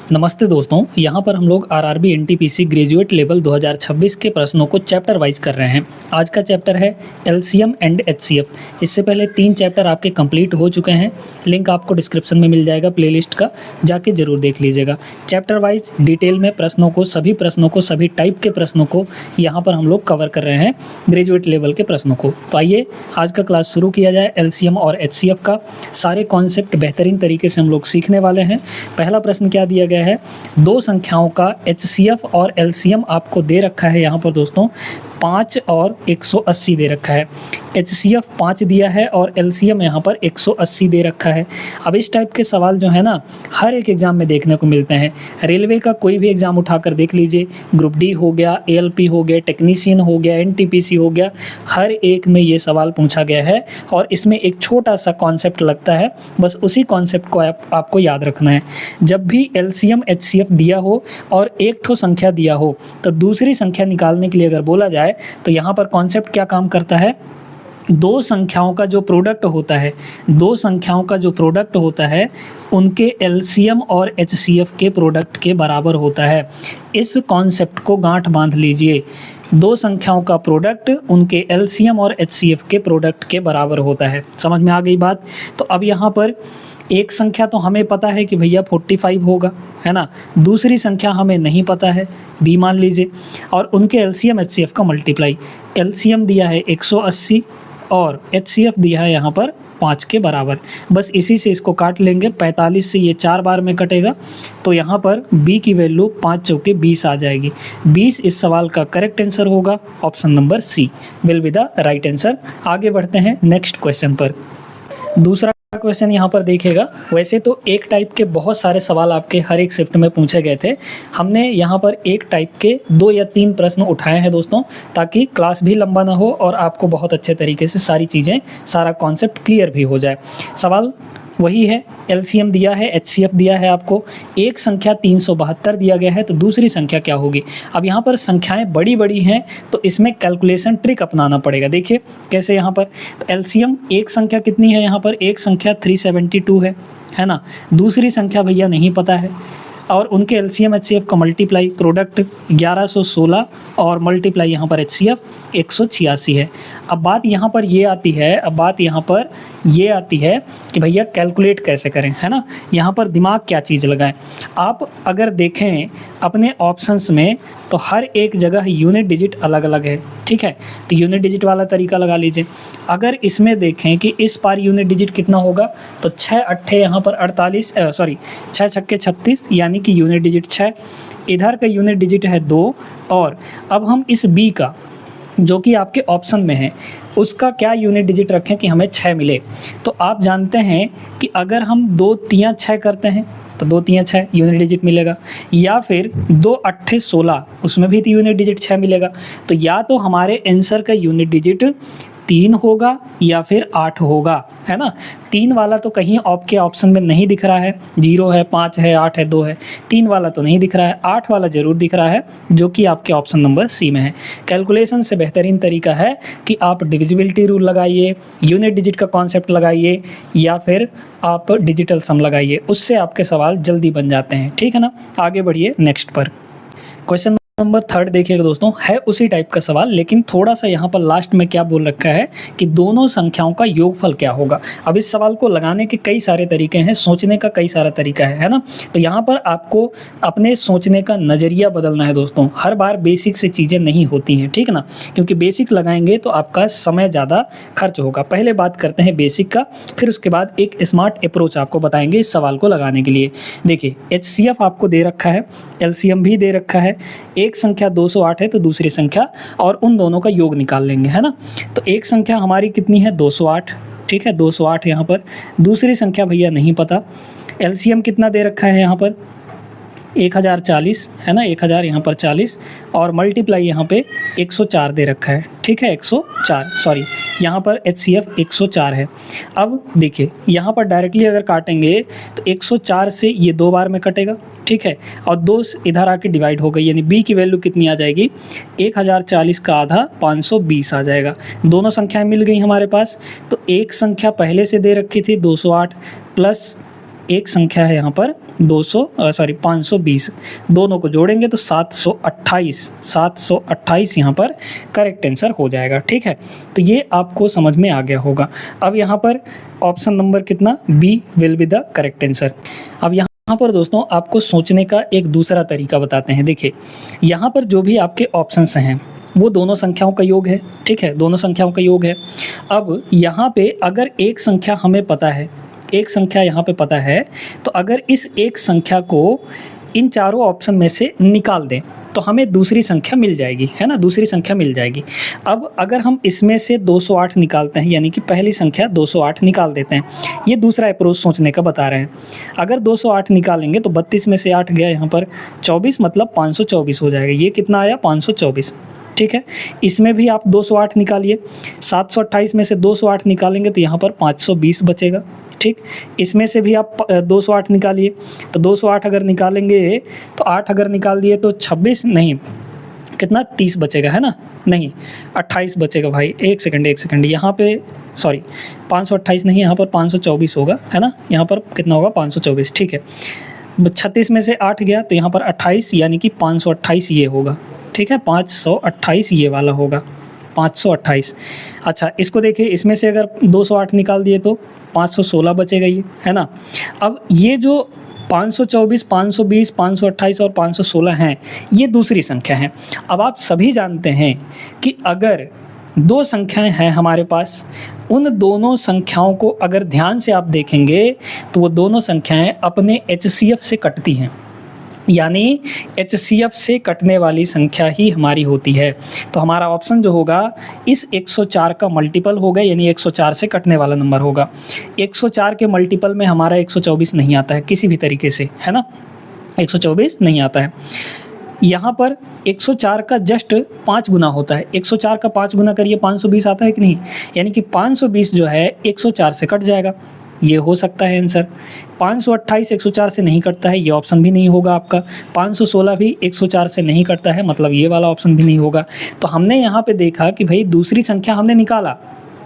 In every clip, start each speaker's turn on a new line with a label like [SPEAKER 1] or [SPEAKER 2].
[SPEAKER 1] नमस्ते दोस्तों, यहाँ पर हम लोग आरआरबी एनटीपीसी ग्रेजुएट लेवल 2026 के प्रश्नों को चैप्टर वाइज कर रहे हैं। आज का चैप्टर है एलसीएम एंड एचसीएफ। इससे पहले 3 चैप्टर आपके कंप्लीट हो चुके हैं। लिंक आपको डिस्क्रिप्शन में मिल जाएगा प्लेलिस्ट का, जाके जरूर देख लीजिएगा। चैप्टर वाइज डिटेल में प्रश्नों को, सभी टाइप के प्रश्नों को यहाँ पर हम लोग कवर कर रहे हैं, ग्रेजुएट लेवल के प्रश्नों को। तो आइए आज का क्लास शुरू किया जाए। एलसीएम और एचसीएफ का सारे कॉन्सेप्ट बेहतरीन तरीके से हम लोग सीखने वाले हैं। पहला प्रश्न क्या दिया गया है, दो संख्याओं का एचसीएफ और एलसीएम आपको दे रखा है यहाँ पर दोस्तों 5 और 180 दे रखा है। एचसीएफ 5 दिया है और एलसीएम यहाँ पर 180 दे रखा है। अब इस टाइप के सवाल जो है ना, हर एक एग्जाम में देखने को मिलते हैं। रेलवे का कोई भी एग्जाम उठाकर देख लीजिए, ग्रुप डी हो गया, एएलपी हो गया, टेक्नीशियन हो गया, एनटीपीसी हो गया, हर एक में ये सवाल पूछा गया है और इसमें एक छोटा सा कॉन्सेप्ट लगता है, बस उसी कॉन्सेप्ट को आपको याद रखना है। जब भी एलसीएम एचसीएफ दिया हो और एक ठो संख्या दिया हो तो दूसरी संख्या निकालने के लिए अगर बोला जाए तो यहाँ पर कॉन्सेप्ट क्या काम करता है, दो संख्याओं का जो प्रोडक्ट होता है उनके एलसीएम और एचसीएफ के प्रोडक्ट के बराबर होता है। इस कॉन्सेप्ट को गांठ बांध लीजिए, दो संख्याओं का प्रोडक्ट उनके एलसीएम और एचसीएफ के प्रोडक्ट के बराबर होता है। समझ में आ गई बात। तो अब यहाँ पर एक संख्या तो हमें पता है कि भैया 45 होगा, है ना। दूसरी संख्या हमें नहीं पता है, बी मान लीजिए, और उनके एलसीएम एचसीएफ का मल्टीप्लाई। एलसीएम दिया है 180 और एचसीएफ दिया है यहाँ पर 5 के बराबर। बस इसी से इसको काट लेंगे, 45 से ये 4 बार में कटेगा तो यहाँ पर b की वैल्यू 5 चौके 20 आ जाएगी। 20 इस सवाल का करेक्ट आंसर होगा। Option number C will be the right answer. आगे बढ़ते हैं नेक्स्ट क्वेश्चन पर। दूसरा क्वेश्चन यहाँ पर देखिएगा। वैसे तो एक टाइप के बहुत सारे सवाल आपके हर एक शिफ्ट में पूछे गए थे। हमने यहाँ पर एक टाइप के 2 या 3 प्रश्न उठाए हैं दोस्तों, ताकि क्लास भी लंबा ना हो और आपको बहुत अच्छे तरीके से सारी चीज़ें, सारा कॉन्सेप्ट क्लियर भी हो जाए। सवाल वही है, एलसीएम दिया है, एचसीएफ दिया है आपको, एक संख्या 372 दिया गया है तो दूसरी संख्या क्या होगी। अब यहाँ पर संख्याएं बड़ी बड़ी हैं तो इसमें कैलकुलेशन ट्रिक अपनाना पड़ेगा। देखिए कैसे। यहाँ पर तो एलसीएम एक संख्या कितनी है, यहाँ पर एक संख्या 372 है ना। दूसरी संख्या भैया नहीं पता है, और उनके एलसीएम एचसीएफ का मल्टीप्लाई, प्रोडक्ट 1116 और मल्टीप्लाई यहाँ पर एचसीएफ 186 है। अब बात यहाँ पर ये आती है कि भैया कैलकुलेट कैसे करें, है ना। यहाँ पर दिमाग क्या चीज़ लगाएं। आप अगर देखें अपने ऑप्शंस में तो हर एक जगह यूनिट डिजिट अलग अलग है, ठीक है। तो यूनिट डिजिट वाला तरीका लगा लीजिए। अगर इसमें देखें कि इस पार यूनिट डिजिट कितना होगा तो 6 अट्ठे यहाँ पर 6 छक्के 36, यानी कि यूनिट डिजिट 6। इधर का यूनिट डिजिट है 2। और अब हम इस बी का, जो कि आपके ऑप्शन में है, उसका क्या यूनिट डिजिट रखें कि हमें 6 मिले। तो आप जानते हैं कि अगर हम 2 तियाँ 6 करते हैं तो 2 तियाँ 6 यूनिट डिजिट मिलेगा, या फिर 2 अट्ठे 16, उसमें भी यूनिट डिजिट 6 मिलेगा। तो या तो हमारे आंसर का यूनिट डिजिट 3 होगा या फिर 8 होगा, है ना। 3 वाला तो कहीं आपके ऑप्शन में नहीं दिख रहा है, 0 है, 5 है, 8 है, 2 है। 3 वाला तो नहीं दिख रहा है, 8 वाला ज़रूर दिख रहा है, जो कि आपके ऑप्शन नंबर सी में है। कैलकुलेशन से बेहतरीन तरीका है कि आप डिविजिबिलिटी रूल लगाइए, यूनिट डिजिट का कॉन्सेप्ट लगाइए, या फिर आप डिजिटल सम लगाइए, उससे आपके सवाल जल्दी बन जाते हैं, ठीक है ना। आगे बढ़िए नेक्स्ट पर। क्वेश्चन नंबर 3 देखिएगा दोस्तों, है उसी टाइप का सवाल, लेकिन थोड़ा सा यहाँ पर लास्ट में क्या बोल रखा है कि दोनों संख्याओं का योगफल क्या होगा। अब इस सवाल को लगाने के कई सारे तरीके हैं, सोचने का कई सारा तरीका है ना। तो यहाँ पर आपको अपने सोचने का नज़रिया बदलना है दोस्तों। हर बार बेसिक से चीज़ें नहीं होती हैं, ठीक है ना, क्योंकि बेसिक लगाएंगे तो आपका समय ज़्यादा खर्च होगा। पहले बात करते हैं बेसिक का, फिर उसके बाद एक स्मार्ट अप्रोच आपको बताएंगे इस सवाल को लगाने के लिए। देखिए एचसीएफ आपको दे रखा है, एलसीएम भी दे रखा है। एक संख्या 208 है तो दूसरी संख्या, और उन दोनों का योग निकाल लेंगे, है ना। तो एक संख्या हमारी कितनी है, 208, ठीक है, 208 यहाँ पर। दूसरी संख्या भैया नहीं पता। एलसीएम कितना दे रखा है यहाँ पर, 1040, है ना, 1000 यहाँ पर 40, और मल्टीप्लाई यहाँ पे 104 दे रखा है, ठीक है, 104, सॉरी, यहाँ पर एचसीएफ 104 है। अब देखिए यहाँ पर डायरेक्टली अगर काटेंगे तो 104 से ये 2 बार में कटेगा, ठीक है, और 2 इधर आके डिवाइड हो गई, यानी बी की वैल्यू कितनी आ जाएगी, 1040 का आधा 520 आ जाएगा। दोनों संख्याएं मिल गई हमारे पास। तो एक संख्या पहले से दे रखी थी 208, प्लस एक संख्या है यहाँ पर 520, दोनों को जोड़ेंगे तो 728 यहाँ पर करेक्ट आंसर हो जाएगा। ठीक है, तो ये आपको समझ में आ गया होगा। अब यहाँ पर ऑप्शन नंबर कितना, B will be the correct answer. अब यहाँ पर दोस्तों आपको सोचने का एक दूसरा तरीका बताते हैं। देखिए यहाँ पर जो भी आपके ऑप्शंस हैं वो दोनों संख्याओं का योग है। ठीक है, दोनों संख्याओं का योग है। अब यहाँ पे अगर एक संख्या हमें पता है, एक संख्या यहाँ पे पता है, तो अगर इस एक संख्या को इन चारों ऑप्शन में से निकाल दें तो हमें दूसरी संख्या मिल जाएगी, है ना, दूसरी संख्या मिल जाएगी। अब अगर हम इसमें से 208 निकालते हैं, यानी कि पहली संख्या 208 निकाल देते हैं, ये दूसरा अप्रोच सोचने का बता रहे हैं। अगर 208 निकालेंगे तो 32 में से 8 गया यहाँ पर 24, मतलब 524 हो जाएगा। ये कितना आया, 524। ठीक है, इसमें भी आप 208 निकालिए, 728 में से 208 निकालेंगे तो यहाँ पर 520 बचेगा। ठीक, इसमें से भी आप 208 निकालिए, तो 208 अगर निकालेंगे तो 8 अगर निकाल दिए तो 26 नहीं, कितना 30 बचेगा, है ना, नहीं 28 बचेगा भाई। एक सेकंड, यहाँ पे सॉरी 528 नहीं, यहाँ पर 524 होगा, है ना, यहाँ पर कितना होगा 524। ठीक है, 36 में से 8 गया तो यहाँ पर 28, यानी कि 528 ये होगा। ठीक है, 528 ये वाला होगा, 528। अच्छा, इसको देखिए, इसमें से अगर 208 निकाल दिए तो 516 बचेगा ये, है ना। अब ये जो 524, 520, 528 और 516 हैं, ये दूसरी संख्या हैं। अब आप सभी जानते हैं कि अगर दो संख्याएं हैं हमारे पास, उन दोनों संख्याओं को अगर ध्यान से आप देखेंगे तो वो दोनों संख्याएं अपने HCF से कटती हैं, यानी HCF से कटने वाली संख्या ही हमारी होती है। तो हमारा ऑप्शन जो होगा इस 104 का मल्टीपल होगा, यानी 104 से कटने वाला नंबर होगा। 104 के मल्टीपल में हमारा 124 नहीं आता है किसी भी तरीके से, है ना, 124 नहीं आता है। यहाँ पर 104 का जस्ट 5 गुना होता है, 104 का 5 गुना करिए 520 आता है कि नहीं, यानी कि 520 जो है 104 से कट जाएगा, ये हो सकता है आंसर। 528 104 से नहीं कटता है, ये ऑप्शन भी नहीं होगा आपका। 516 भी 104 से नहीं कटता है, मतलब ये वाला ऑप्शन भी नहीं होगा। तो हमने यहाँ पे देखा कि भाई दूसरी संख्या हमने निकाला,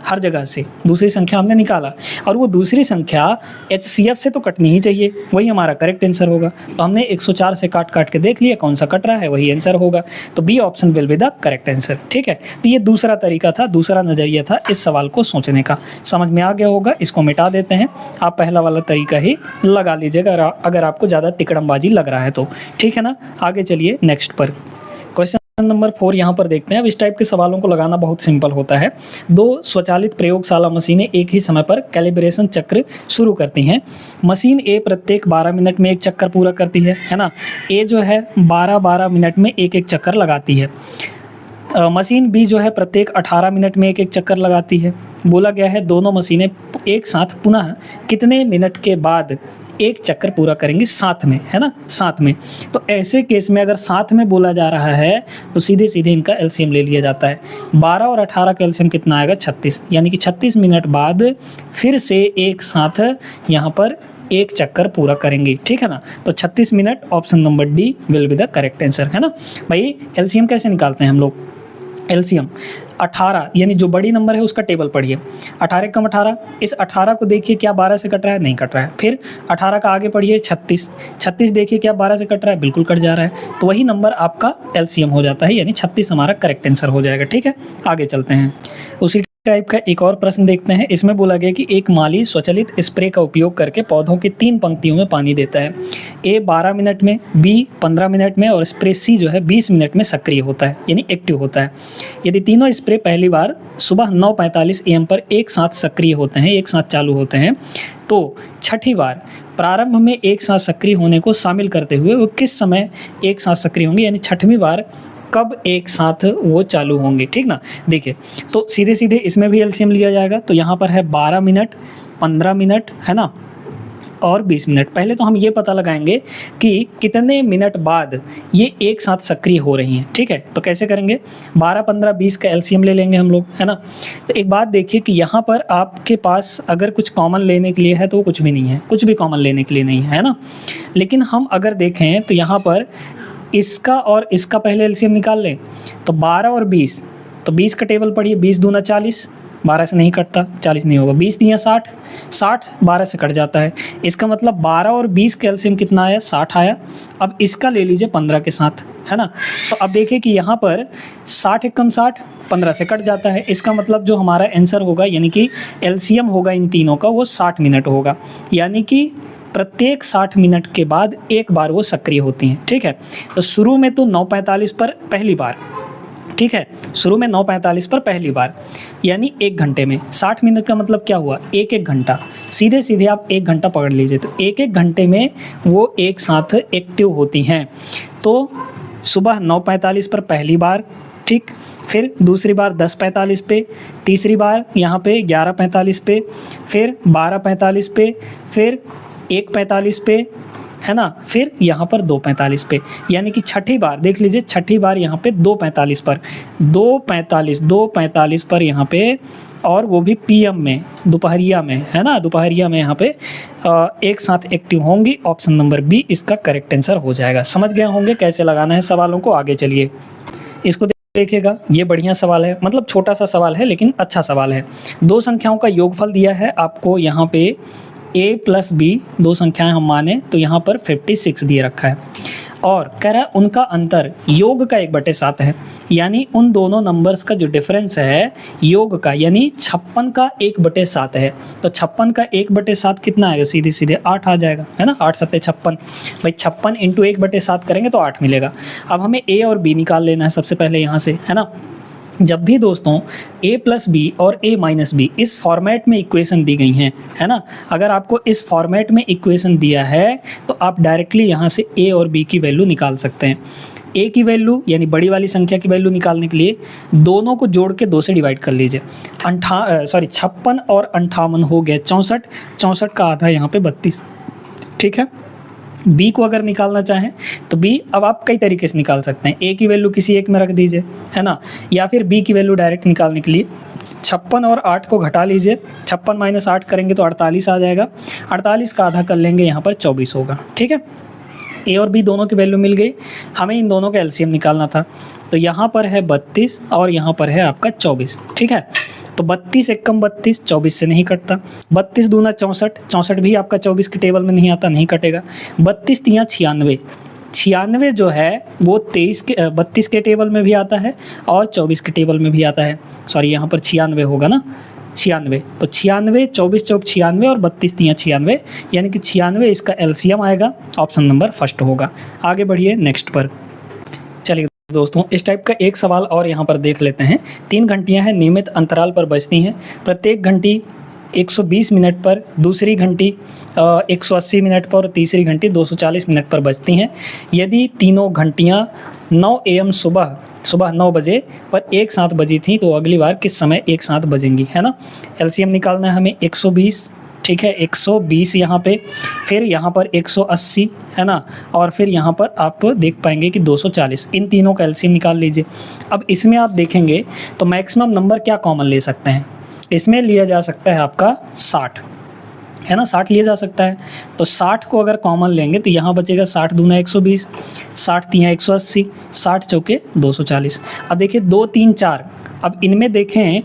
[SPEAKER 1] हर जगह से दूसरी संख्या हमने निकाला, और वो दूसरी संख्या HCF से तो कटनी ही चाहिए, वही हमारा करेक्ट आंसर होगा। तो हमने 104 से काट के देख लिया कौन सा कट रहा है, वही आंसर होगा। तो B option will be the correct answer. ठीक है, तो ये दूसरा तरीका था, दूसरा नज़रिया था इस सवाल को सोचने का। समझ में आ गया होगा, इसको मिटा देते हैं, आप पहला वाला तरीका ही लगा लीजिएगा अगर आपको ज़्यादा तिकड़मबाजी लग रहा है तो। ठीक है ना, आगे चलिए नेक्स्ट पर। क्वेश्चन नंबर 4 यहाँ पर देखते हैं। अब इस टाइप के सवालों को लगाना बहुत सिंपल होता है। दो स्वचालित प्रयोगशाला मशीनें एक ही समय पर कैलिब्रेशन चक्र शुरू करती हैं। मशीन ए प्रत्येक 12 मिनट में एक चक्कर पूरा करती है ना। ए जो है 12-12 मिनट में एक चक्कर लगाती है। मशीन बी जो है प्रत्येक 18 मिनट में एक चक्कर लगाती है। बोला गया है दोनों मशीनें एक साथ पुनः कितने मिनट के बाद एक चक्कर पूरा करेंगे साथ में, है ना, साथ में। तो ऐसे केस में अगर साथ में बोला जा रहा है तो सीधे इनका एलसीएम ले लिया जाता है। 12 और 18 का एलसीएम कितना आएगा, 36, यानी कि 36 मिनट बाद फिर से एक साथ यहाँ पर एक चक्कर पूरा करेंगे। ठीक है ना, तो 36 minute, option number D will be the correct answer, है ना। भाई एलसीएम कैसे निकालते हैं हम लोग, एलसीएम 18 यानी जो बड़ी नंबर है उसका टेबल पढ़िए। 18 कम 18, इस 18 को देखिए क्या 12 से कट रहा है, नहीं कट रहा है। फिर 18 का आगे पढ़िए 36 देखिए क्या 12 से कट रहा है, बिल्कुल कट जा रहा है। तो वही नंबर आपका एलसीएम हो जाता है, यानी 36 हमारा करेक्ट आंसर हो जाएगा। ठीक है, आगे चलते हैं। उसी टाइप का एक और प्रश्न देखते हैं। इसमें बोला गया कि एक माली स्वचालित स्प्रे का उपयोग करके पौधों की 3 पंक्तियों में पानी देता है। ए 12 मिनट में, बी 15 मिनट में और स्प्रे सी जो है 20 मिनट में सक्रिय होता है, यानी एक्टिव होता है। यदि तीनों स्प्रे पहली बार सुबह 9:45 AM पर एक साथ सक्रिय होते हैं, एक साथ चालू होते हैं, तो छठी बार प्रारंभ में एक साथ सक्रिय होने को शामिल करते हुए वो किस समय एक साथ सक्रिय होंगे, यानी छठवीं बार कब एक साथ वो चालू होंगे। ठीक ना, देखिए तो सीधे इसमें भी एलसीएम लिया जाएगा। तो यहाँ पर है 12 मिनट, 15 मिनट, है ना, और 20 मिनट। पहले तो हम ये पता लगाएंगे कि कितने मिनट बाद ये एक साथ सक्रिय हो रही हैं। ठीक है, तो कैसे करेंगे, 12, 15, 20 का एलसीएम ले लेंगे हम लोग, है ना। तो एक बात देखिए कि यहाँ पर आपके पास अगर कुछ कॉमन लेने के लिए है तो वो कुछ भी नहीं है, कुछ भी कॉमन लेने के लिए नहीं है ना। लेकिन हम अगर देखें तो यहाँ पर इसका और इसका पहले एलसीएम निकाल लें तो 12 और 20, तो 20 का टेबल पढ़िए, 20 दूना 40, 12 से नहीं कटता, 40 नहीं होगा। 20 दिया 60, 60 12 से कट जाता है। इसका मतलब 12 और 20 का एलसीएम कितना आया, 60 आया। अब इसका ले लीजिए 15 के साथ, है ना। तो अब देखिए कि यहाँ पर 60 एकम 60, 15 से कट जाता है। इसका मतलब जो हमारा आंसर होगा यानी कि एलसीएम होगा इन तीनों का वो 60 मिनट होगा, यानी कि प्रत्येक 60 मिनट के बाद एक बार वो सक्रिय होती हैं, ठीक है। तो शुरू में तो 9:45 पर पहली बार, ठीक है, शुरू में 9:45 पर पहली बार, यानी 1 घंटे में। 60 मिनट का मतलब क्या हुआ, एक घंटा, सीधे सीधे आप 1 घंटा पकड़ लीजिए। तो एक घंटे में वो एक साथ एक्टिव होती हैं। तो सुबह 9:45 पर पहली बार, ठीक, फिर दूसरी बार 10:45 पे, तीसरी बार यहाँ पे 11:45 पे, फिर 12:45 पे, फिर 1:45 पे, है ना, फिर यहाँ पर 2:45 पे, यानी कि छठी बार देख लीजिए, छठी बार यहाँ पे 2:45 पर, 2:45 पर यहाँ पे, और वो भी पीएम में, दोपहरिया में, है ना, दोपहरिया में यहाँ पे एक साथ एक्टिव होंगी। ऑप्शन नंबर बी इसका करेक्ट आंसर हो जाएगा। समझ गए होंगे कैसे लगाना है सवालों को। आगे चलिए, इसको देखिएगा, ये बढ़िया सवाल है, मतलब छोटा सा सवाल है लेकिन अच्छा सवाल है। दो संख्याओं का योगफल दिया है आपको यहाँ पे a + b, दो संख्याएं हम माने तो यहाँ पर 56 दिए रखा है, और कह रहा है उनका अंतर योग का 1/7 है, यानी उन दोनों नंबर्स का जो डिफरेंस है योग का, यानी 56 का 1/7 है। तो 56 का 1/7 कितना आएगा, सीधे सीधे 8 आ जाएगा, है ना, 8 × 7 = 56। भाई 56 × 1/7 करेंगे तो 8 मिलेगा। अब हमें a और b निकाल लेना है सबसे पहले यहाँ से, है ना। जब भी दोस्तों a + b और a - b इस फॉर्मेट में इक्वेशन दी गई हैं, है ना, अगर आपको इस फॉर्मेट में इक्वेशन दिया है तो आप डायरेक्टली यहाँ से a और b की वैल्यू निकाल सकते हैं। a की वैल्यू यानी बड़ी वाली संख्या की वैल्यू निकालने के लिए दोनों को जोड़ के 2 से डिवाइड कर लीजिए। 56 और 58 हो गया 64, 64 का आधा यहाँ पे 32, ठीक है। b को अगर निकालना चाहें तो b अब आप कई तरीके से निकाल सकते हैं। a की वैल्यू किसी एक में रख दीजिए, है ना, या फिर b की वैल्यू डायरेक्ट निकालने के लिए 56 और 8 को घटा लीजिए, 56 - 8 करेंगे तो 48 आ जाएगा, 48 का आधा कर लेंगे यहाँ पर 24 होगा, ठीक है। a और b दोनों की वैल्यू मिल गई, हमें इन दोनों का एलसीएम निकालना था। तो यहाँ पर है 32 और यहाँ पर है आपका 24, ठीक है। तो 32 एकम 32, 24 से नहीं कटता। 32 दूना 64, 64 भी आपका 24 के टेबल में नहीं आता, नहीं कटेगा। 32 तियाँ 96, 96 जो है वो 32 के टेबल में भी आता है और 24 के टेबल में भी आता है। सॉरी, यहाँ पर 96 होगा ना, 96। तो 96, 24 चौक 96 और 32 तियाँ 96, यानी कि 96 इसका एलसीएम आएगा। ऑप्शन नंबर फर्स्ट होगा। आगे बढ़िए नेक्स्ट पर। चलिए दोस्तों, इस टाइप का एक सवाल और यहाँ पर देख लेते हैं। 3 घंटियाँ हैं, नियमित अंतराल पर बजती हैं। प्रत्येक घंटी 120 मिनट पर, दूसरी घंटी 180 मिनट पर और तीसरी घंटी 240 मिनट पर बजती हैं। यदि तीनों घंटियाँ 9 AM सुबह 9 बजे पर एक साथ बजी थी तो अगली बार किस समय एक साथ बजेंगी, है ना। एलसीएम निकालना है हमें 120, ठीक है, 120 यहाँ पे, फिर यहाँ पर 180, है ना, और फिर यहाँ पर आप देख पाएंगे कि 240। इन तीनों का एलसीएम निकाल लीजिए। अब इसमें आप देखेंगे तो मैक्सिमम नंबर क्या कॉमन ले सकते हैं, इसमें लिया जा सकता है आपका 60, है ना, 60 लिया जा सकता है। तो 60 को अगर कॉमन लेंगे तो यहाँ बचेगा 60 दूना 120, 60 तियाँ 180, 60 चौके 240। अब देखिए 2 3 4, अब इनमें देखें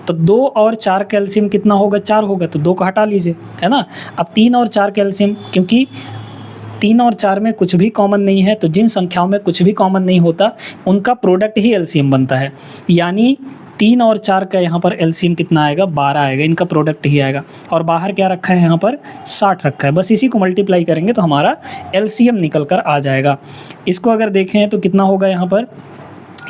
[SPEAKER 1] तो 2 और 4 का एलसीएम कितना होगा, 4 होगा, तो 2 को हटा लीजिए, है ना। अब 3 और 4 का एलसीएम, क्योंकि 3 और 4 में कुछ भी कॉमन नहीं है, तो जिन संख्याओं में कुछ भी कॉमन नहीं होता उनका प्रोडक्ट ही एलसीएम बनता है, यानी 3 और 4 का यहाँ पर एलसीएम कितना आएगा, 12 आएगा, इनका प्रोडक्ट ही आएगा। और बाहर क्या रखा है, यहाँ पर 60 रखा है, बस इसी को मल्टीप्लाई करेंगे तो हमारा एलसीएम निकल कर आ जाएगा। इसको अगर देखें तो कितना होगा यहाँ पर,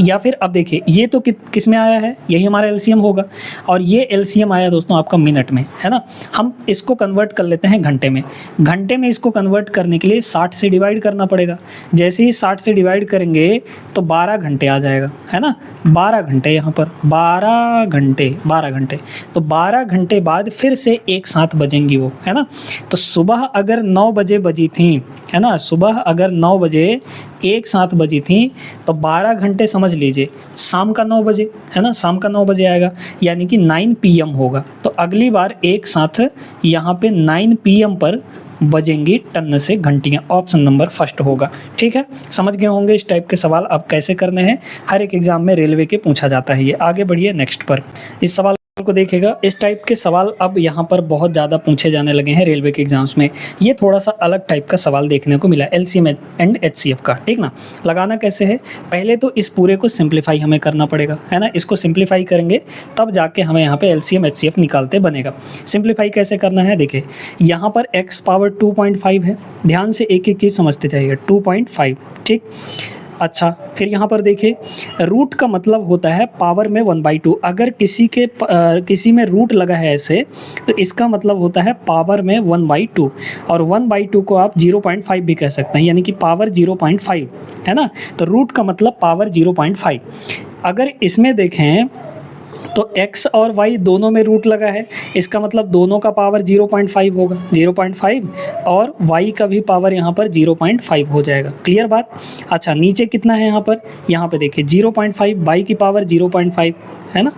[SPEAKER 1] या फिर अब देखिए ये तो किस में आया है, यही हमारा एलसीएम होगा, और ये एलसीएम आया दोस्तों आपका मिनट में, है ना। हम इसको कन्वर्ट कर लेते हैं घंटे में। घंटे में इसको कन्वर्ट करने के लिए 60 से डिवाइड करना पड़ेगा। जैसे ही 60 से डिवाइड करेंगे तो 12 घंटे आ जाएगा, है ना, 12 घंटे, यहाँ पर 12 घंटे। तो 12 घंटे बाद फिर से एक साथ बजेंगी वो, है ना। तो सुबह अगर 9 बजे बजी थी, है ना, सुबह अगर 9 बजे एक साथ बजी थी तो 12 घंटे समझ लीजिए शाम का 9 बजे, है ना, शाम का 9 बजे आएगा, यानी कि 9 PM होगा। तो अगली बार एक साथ यहाँ पे 9 PM पर बजेंगी टन से घंटियाँ। ऑप्शन नंबर फर्स्ट होगा, ठीक है। समझ गए होंगे इस टाइप के सवाल अब कैसे करने हैं, हर एक एग्जाम में रेलवे के पूछा जाता है ये। आगे बढ़िए नेक्स्ट पर। इस सवाल को देखेगा, इस टाइप के सवाल अब यहाँ पर बहुत ज़्यादा पूछे जाने लगे हैं रेलवे के एग्जाम्स में। ये थोड़ा सा अलग टाइप का सवाल देखने को मिला एलसीएम एंड एचसीएफ का, ठीक ना। लगाना कैसे है, पहले तो इस पूरे को सिंप्लीफाई हमें करना पड़ेगा, है ना। इसको सिंप्लीफाई करेंगे तब जाके हमें यहाँ पे एलसीएम एचसीएफ निकालते बनेगा। सिंप्लीफाई कैसे करना है, देखिए यहाँ पर x पावर 2.5 है, ध्यान से एक एक चीज़ समझते जाइए, 2.5, ठीक। अच्छा, फिर यहाँ पर देखिए रूट का मतलब होता है पावर में 1/2। अगर किसी में रूट लगा है ऐसे, तो इसका मतलब होता है पावर में 1/2, और 1/2 को आप 0.5 भी कह सकते हैं, यानी कि पावर 0.5, है ना। तो रूट का मतलब पावर 0.5। अगर इसमें देखें तो x और y दोनों में रूट लगा है, इसका मतलब दोनों का पावर 0.5 होगा, 0.5, और y का भी पावर यहाँ पर 0.5 हो जाएगा। क्लियर बात। अच्छा, नीचे कितना है यहाँ पे देखिए 0.5, y की पावर 0.5, है ना।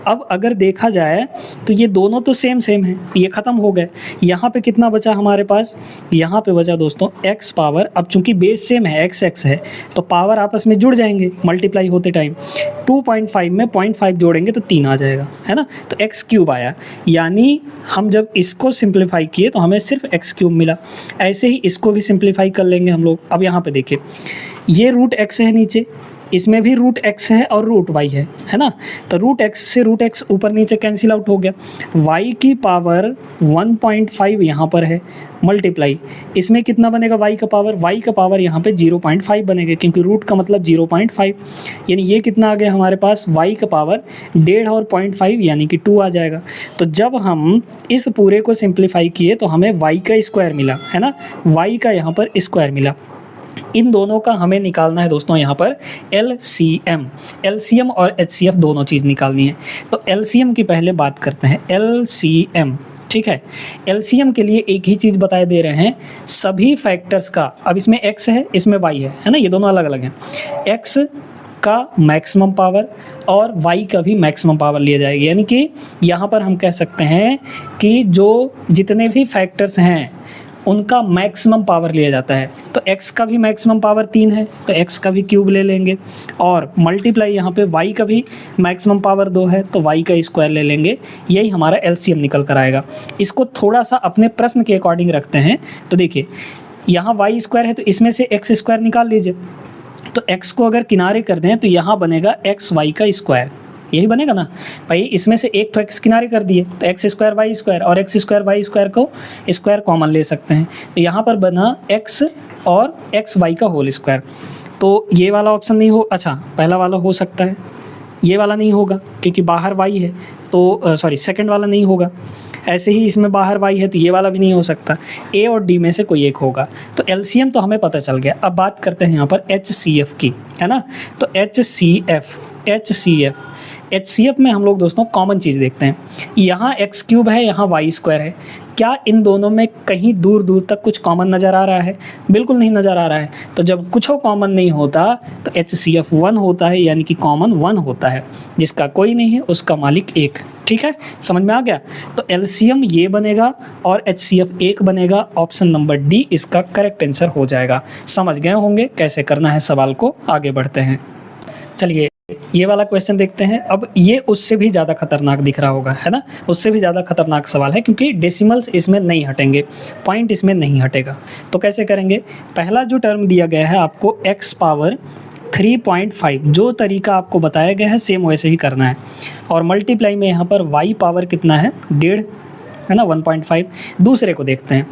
[SPEAKER 1] अब अगर देखा जाए तो ये दोनों तो सेम है, ये ख़त्म हो गए। यहाँ पे कितना बचा हमारे पास, यहाँ पे बचा दोस्तों x पावर, अब चूंकि बेस सेम है, x है, तो पावर आपस में जुड़ जाएंगे मल्टीप्लाई होते टाइम। 2.5 में 0.5 जोड़ेंगे तो 3 आ जाएगा, है ना। तो x³ आया, यानी हम जब इसको सिंप्लीफाई किए तो हमें सिर्फ x³ मिला। ऐसे ही इसको भी सिंप्लीफाई कर लेंगे हम लोग। अब यहाँ पे देखिए ये रूट x है नीचे, इसमें भी रूट x है और रूट y है ना। तो रूट x से रूट x ऊपर नीचे कैंसिल आउट हो गया। y की पावर 1.5 यहाँ पर है, मल्टीप्लाई इसमें कितना बनेगा, y का पावर यहाँ पे 0.5 बनेगा, क्योंकि रूट का मतलब 0.5, यानी ये कितना आ गया हमारे पास, y का पावर 1.5 और 0.5 यानी कि 2 आ जाएगा। तो जब हम इस पूरे को सिंप्लीफाई किए तो हमें y का स्क्वायर मिला, है ना, y का यहाँ पर स्क्वायर मिला। इन दोनों का हमें निकालना है दोस्तों यहाँ पर एलसीएम और एचसीएफ दोनों चीज़ निकालनी है। तो एलसीएम की पहले बात करते हैं, एलसीएम, ठीक है। एलसीएम के लिए एक ही चीज़ बताए दे रहे हैं, सभी फैक्टर्स का। अब इसमें x है, इसमें y है ना, ये दोनों अलग अलग हैं। x का मैक्सिमम पावर और y का भी मैक्सिमम पावर लिया जाएगा, यानी कि यहाँ पर हम कह सकते हैं कि जो जितने भी फैक्टर्स हैं उनका मैक्सिमम पावर लिया जाता है। तो x का भी मैक्सिमम पावर 3 है, तो x का भी क्यूब ले लेंगे, और मल्टीप्लाई यहाँ पे y का भी मैक्सिमम पावर 2 है, तो y का स्क्वायर ले लेंगे। यही हमारा एलसीएम निकल कर आएगा। इसको थोड़ा सा अपने प्रश्न के अकॉर्डिंग रखते हैं। तो देखिए यहाँ y स्क्वायर है, तो इसमें से x स्क्वायर निकाल लीजिए। तो x को अगर किनारे कर दें तो यहाँ बनेगा xy का स्क्वायर, यही बनेगा ना भाई। इसमें से एक तो x किनारे कर दिए तो x स्क्वायर y स्क्वायर, और x स्क्वायर y स्क्वायर को स्क्वायर कॉमन ले सकते हैं। तो यहाँ पर बना x और xy का होल स्क्वायर। तो ये वाला ऑप्शन नहीं हो, अच्छा पहला वाला हो सकता है, ये वाला नहीं होगा क्योंकि बाहर y है, तो सॉरी सेकंड वाला नहीं होगा। ऐसे ही इसमें बाहर y है तो ये वाला भी नहीं हो सकता। a और d में से कोई एक होगा। तो एलसीएम तो हमें पता चल गया। अब बात करते हैं यहाँ पर एचसीएफ की, है ना। तो एचसीएफ में हम लोग दोस्तों कॉमन चीज़ देखते हैं। यहाँ x³ है, यहाँ y स्क्वायर है। क्या इन दोनों में कहीं दूर दूर तक कुछ कॉमन नज़र आ रहा है? बिल्कुल नहीं नज़र आ रहा है। तो जब कुछ कॉमन नहीं होता तो HCF 1 होता है, यानी कि कॉमन 1 होता है। जिसका कोई नहीं है उसका मालिक एक। ठीक है, समझ में आ गया। तो एलसीएम ये बनेगा और HCF 1 बनेगा। ऑप्शन नंबर डी इसका करेक्ट आंसर हो जाएगा। समझ गए होंगे कैसे करना है सवाल को। आगे बढ़ते हैं, चलिए ये वाला क्वेश्चन देखते हैं। अब ये उससे भी ज़्यादा खतरनाक दिख रहा होगा, है ना। उससे भी ज़्यादा खतरनाक सवाल है क्योंकि डेसिमल्स इसमें नहीं हटेंगे, पॉइंट इसमें नहीं हटेगा। तो कैसे करेंगे? पहला जो टर्म दिया गया है आपको x पावर 3.5, जो तरीका आपको बताया गया है सेम वैसे ही करना है। और मल्टीप्लाई में यहाँ पर y पावर कितना है, 1.5 है ना, 1.5। दूसरे को देखते हैं,